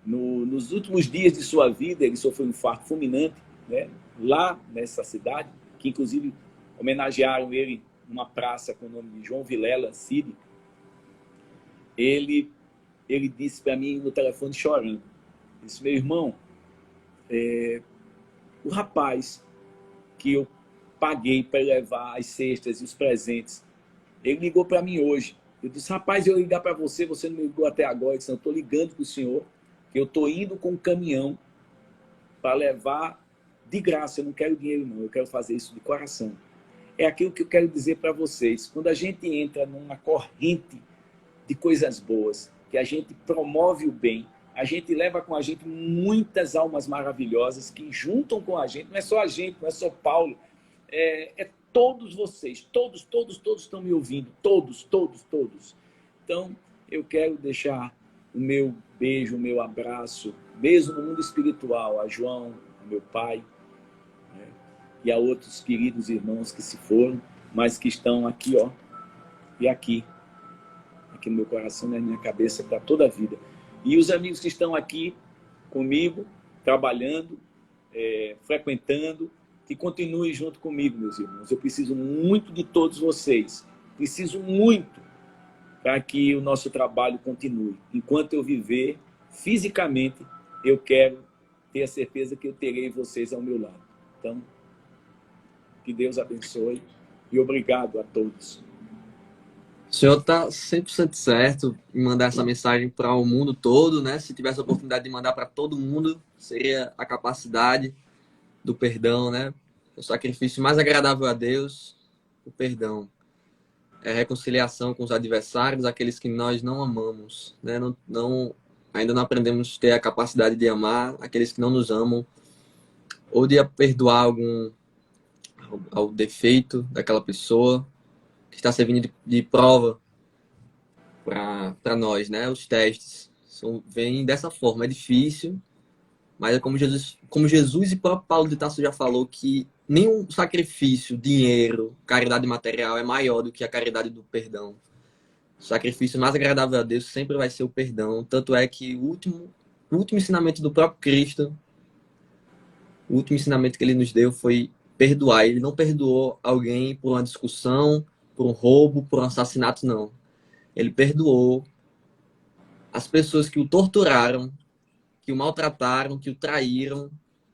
nos últimos dias de sua vida, ele sofreu um infarto fulminante, né? Lá nessa cidade, que inclusive homenagearam ele numa praça com o nome de João Vilela Cid. Ele disse para mim no telefone chorando, disse: meu irmão, o rapaz que eu paguei para levar as cestas e os presentes, ele ligou para mim hoje. Eu disse: rapaz, eu ia ligar para você, você não me ligou até agora. Eu disse: eu estou ligando para o senhor, que eu estou indo com um caminhão para levar de graça, eu não quero dinheiro não, eu quero fazer isso de coração. É aquilo que eu quero dizer para vocês. Quando a gente entra numa corrente de coisas boas, que a gente promove o bem, a gente leva com a gente muitas almas maravilhosas que juntam com a gente. Não é só a gente, não é só Paulo, é todos vocês, todos estão me ouvindo, todos. Então, eu quero deixar o meu beijo, o meu abraço, mesmo no mundo espiritual, a João, a meu pai, né, e a outros queridos irmãos que se foram, mas que estão aqui, ó, e aqui no meu coração, na minha cabeça, para toda a vida. E os amigos que estão aqui comigo, trabalhando, frequentando, que continuem junto comigo, meus irmãos. Eu preciso muito de todos vocês. Preciso muito para que o nosso trabalho continue. Enquanto eu viver fisicamente, eu quero ter a certeza que eu terei vocês ao meu lado. Então, que Deus abençoe e obrigado a todos. O senhor está 100% certo em mandar essa mensagem para o mundo todo, né? Se tivesse a oportunidade de mandar para todo mundo, seria a capacidade do perdão, né? O sacrifício mais agradável a Deus, o perdão. É a reconciliação com os adversários, aqueles que nós não amamos, né? Ainda não aprendemos a ter a capacidade de amar aqueles que não nos amam, ou de perdoar ao defeito daquela pessoa, que está servindo de prova para nós, né? Os testes vêm dessa forma. É difícil, mas é como Jesus e próprio Paulo de Tarso já falou, que nenhum sacrifício, dinheiro, caridade material é maior do que a caridade do perdão. O sacrifício mais agradável a Deus sempre vai ser o perdão. Tanto é que o último ensinamento do próprio Cristo, o último ensinamento que ele nos deu foi perdoar. Ele não perdoou alguém por uma discussão, por um roubo, por um assassinato, não. Ele perdoou as pessoas que o torturaram, que o maltrataram, que o traíram.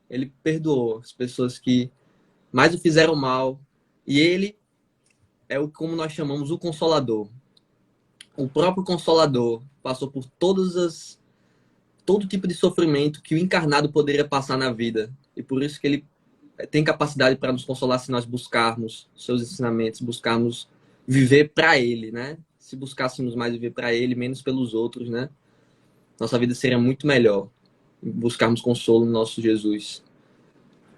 Ele perdoou as pessoas que mais o fizeram mal. E ele é como nós chamamos, o Consolador. O próprio Consolador passou por todo tipo de sofrimento que o encarnado poderia passar na vida. E por isso que ele tem capacidade para nos consolar se nós buscarmos seus ensinamentos, buscarmos viver para ele, né? Se buscássemos mais viver para ele, menos pelos outros, né? Nossa vida seria muito melhor. Buscarmos consolo no nosso Jesus.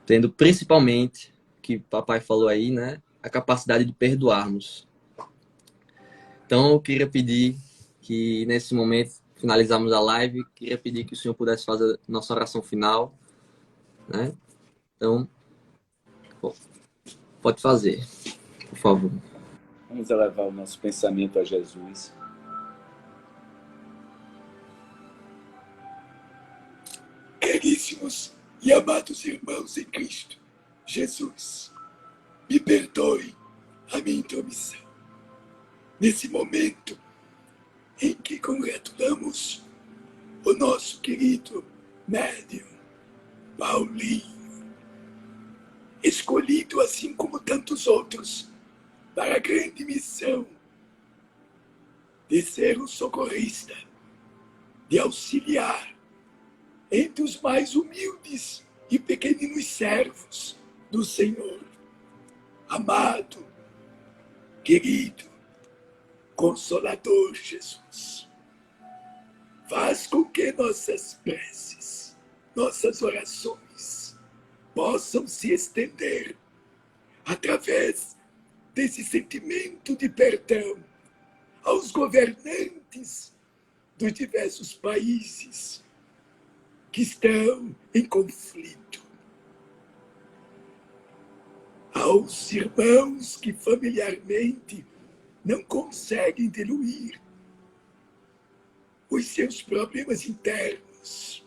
Tendo principalmente, que o papai falou aí, né? A capacidade de perdoarmos. Então, eu queria pedir que, nesse momento, finalizarmos a live, queria pedir que o senhor pudesse fazer a nossa oração final, né? Então, pode fazer, por favor. Vamos elevar o nosso pensamento a Jesus. Caríssimos e amados irmãos em Cristo Jesus, me perdoem a minha intromissão. Nesse momento em que congratulamos o nosso querido médium, Paulinho, escolhido assim como tantos outros para a grande missão de ser um socorrista, de auxiliar entre os mais humildes e pequeninos servos do Senhor. Amado, querido, Consolador Jesus, faz com que nossas preces, nossas orações possam se estender através desse sentimento de perdão aos governantes dos diversos países que estão em conflito, aos irmãos que familiarmente não conseguem diluir os seus problemas internos,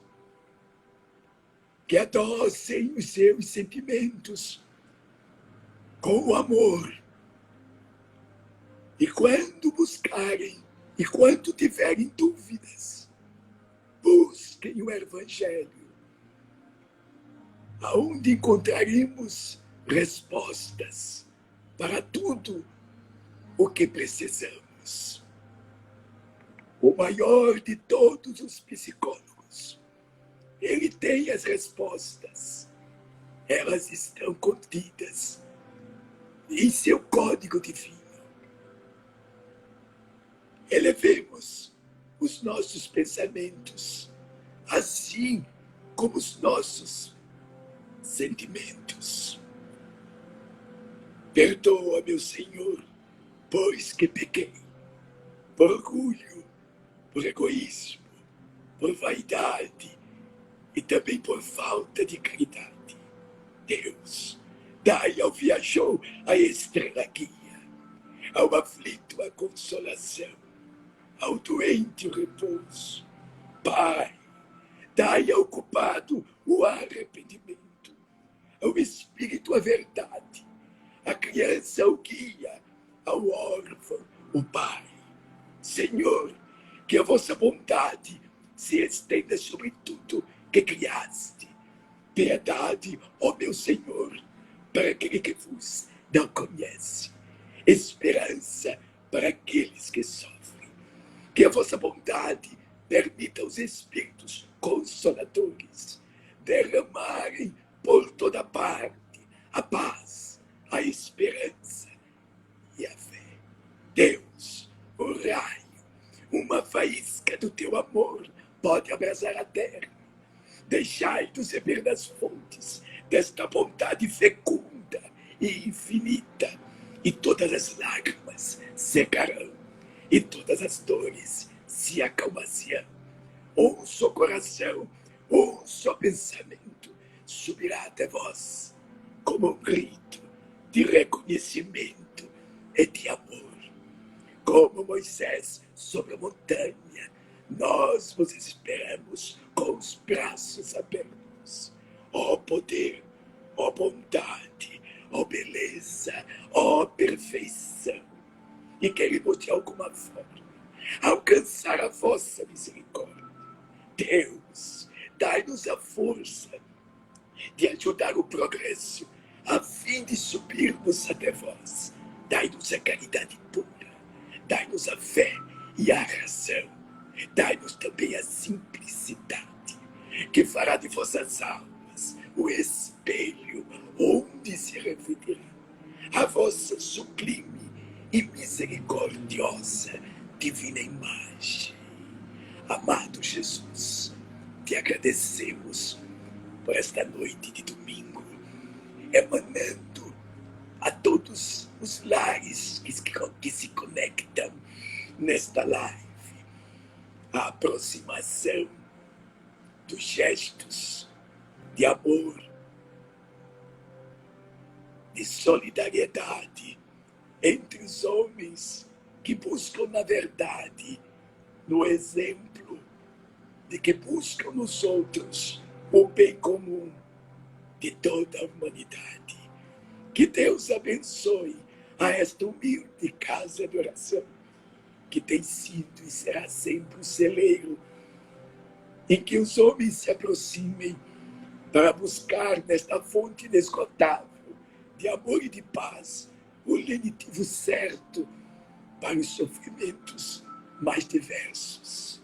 que adoecem os seus sentimentos com o amor. E quando buscarem, e quando tiverem dúvidas, busquem o Evangelho, aonde encontraremos respostas para tudo o que precisamos. O maior de todos os psicólogos, ele tem as respostas. Elas estão contidas em seu código divino. Elevemos os nossos pensamentos, assim como os nossos sentimentos. Perdoa, meu Senhor, pois que pequei, por orgulho, por egoísmo, por vaidade e também por falta de caridade. Deus, dai ao viajou a estrela guia, ao aflito a consolação, ao doente o repouso. Pai, dai ao culpado o arrependimento, ao espírito a verdade, à criança o guia, ao órfão o pai. Senhor, que a vossa bondade se estenda sobre tudo que criaste. Piedade, ó meu Senhor, para aquele que vos não conhece. Esperança para aqueles que sofrem. Que a vossa bondade permita aos Espíritos Consoladores derramarem por toda parte a paz, a esperança e a fé. Deus, o raio, uma faísca do teu amor pode abrasar a terra. Deixai-nos beber das fontes desta bondade fecunda e infinita, e todas as lágrimas secarão, e todas as dores se acalmar-se-ão. Um só coração, um só pensamento subirá até vós, como um grito de reconhecimento e de amor. Como Moisés sobre a montanha, nós vos esperamos com os braços abertos. Ó poder, ó bondade, ó beleza, ó perfeição. E queremos de alguma forma alcançar a vossa misericórdia. Deus, dai-nos a força de ajudar o progresso, a fim de subirmos até vós. Dai-nos a caridade pura, dai-nos a fé e a razão. Dai-nos também a simplicidade, que fará de vossas almas o espelho onde se refletirá a vossa sublime e misericordiosa divina imagem. Amado Jesus, te agradecemos por esta noite de domingo, emanando a todos os lares que se conectam nesta live a aproximação dos gestos de amor, de solidariedade entre os homens que buscam, na verdade, no exemplo de que buscam nos outros o bem comum de toda a humanidade. Que Deus abençoe a esta humilde casa de oração, que tem sido e será sempre o celeiro em que os homens se aproximem para buscar nesta fonte inesgotável de amor e de paz o lenitivo certo para os sofrimentos mais diversos.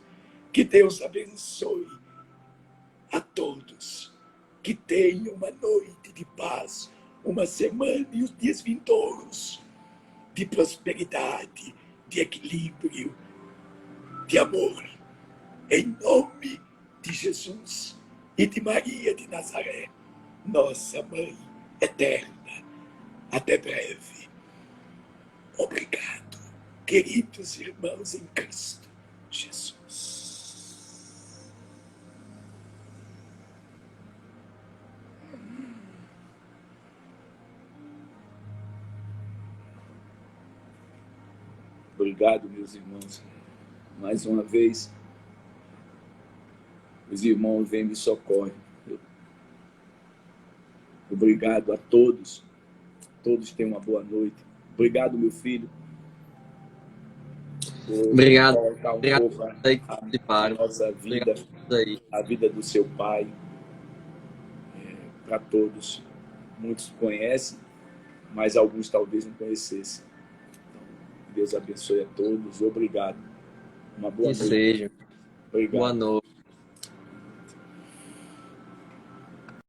Que Deus abençoe a todos, que tenham uma noite de paz, uma semana e os dias vindouros de prosperidade, de equilíbrio, de amor. Em nome de Jesus e de Maria de Nazaré, nossa Mãe eterna. Até breve. Obrigado, queridos irmãos em Cristo Jesus. Obrigado, meus irmãos. Mais uma vez, os irmãos vêm me socorrem. Obrigado a todos. Todos tenham uma boa noite. Obrigado, meu filho. Obrigado. Colocar Obrigado pouco aí que a participaram. nossa vida, Aí. a vida do seu pai. Para todos. Muitos conhecem, mas alguns talvez não conhecessem. Então, Deus abençoe a todos. Obrigado. Uma boa Que noite. seja. Obrigado. Boa noite.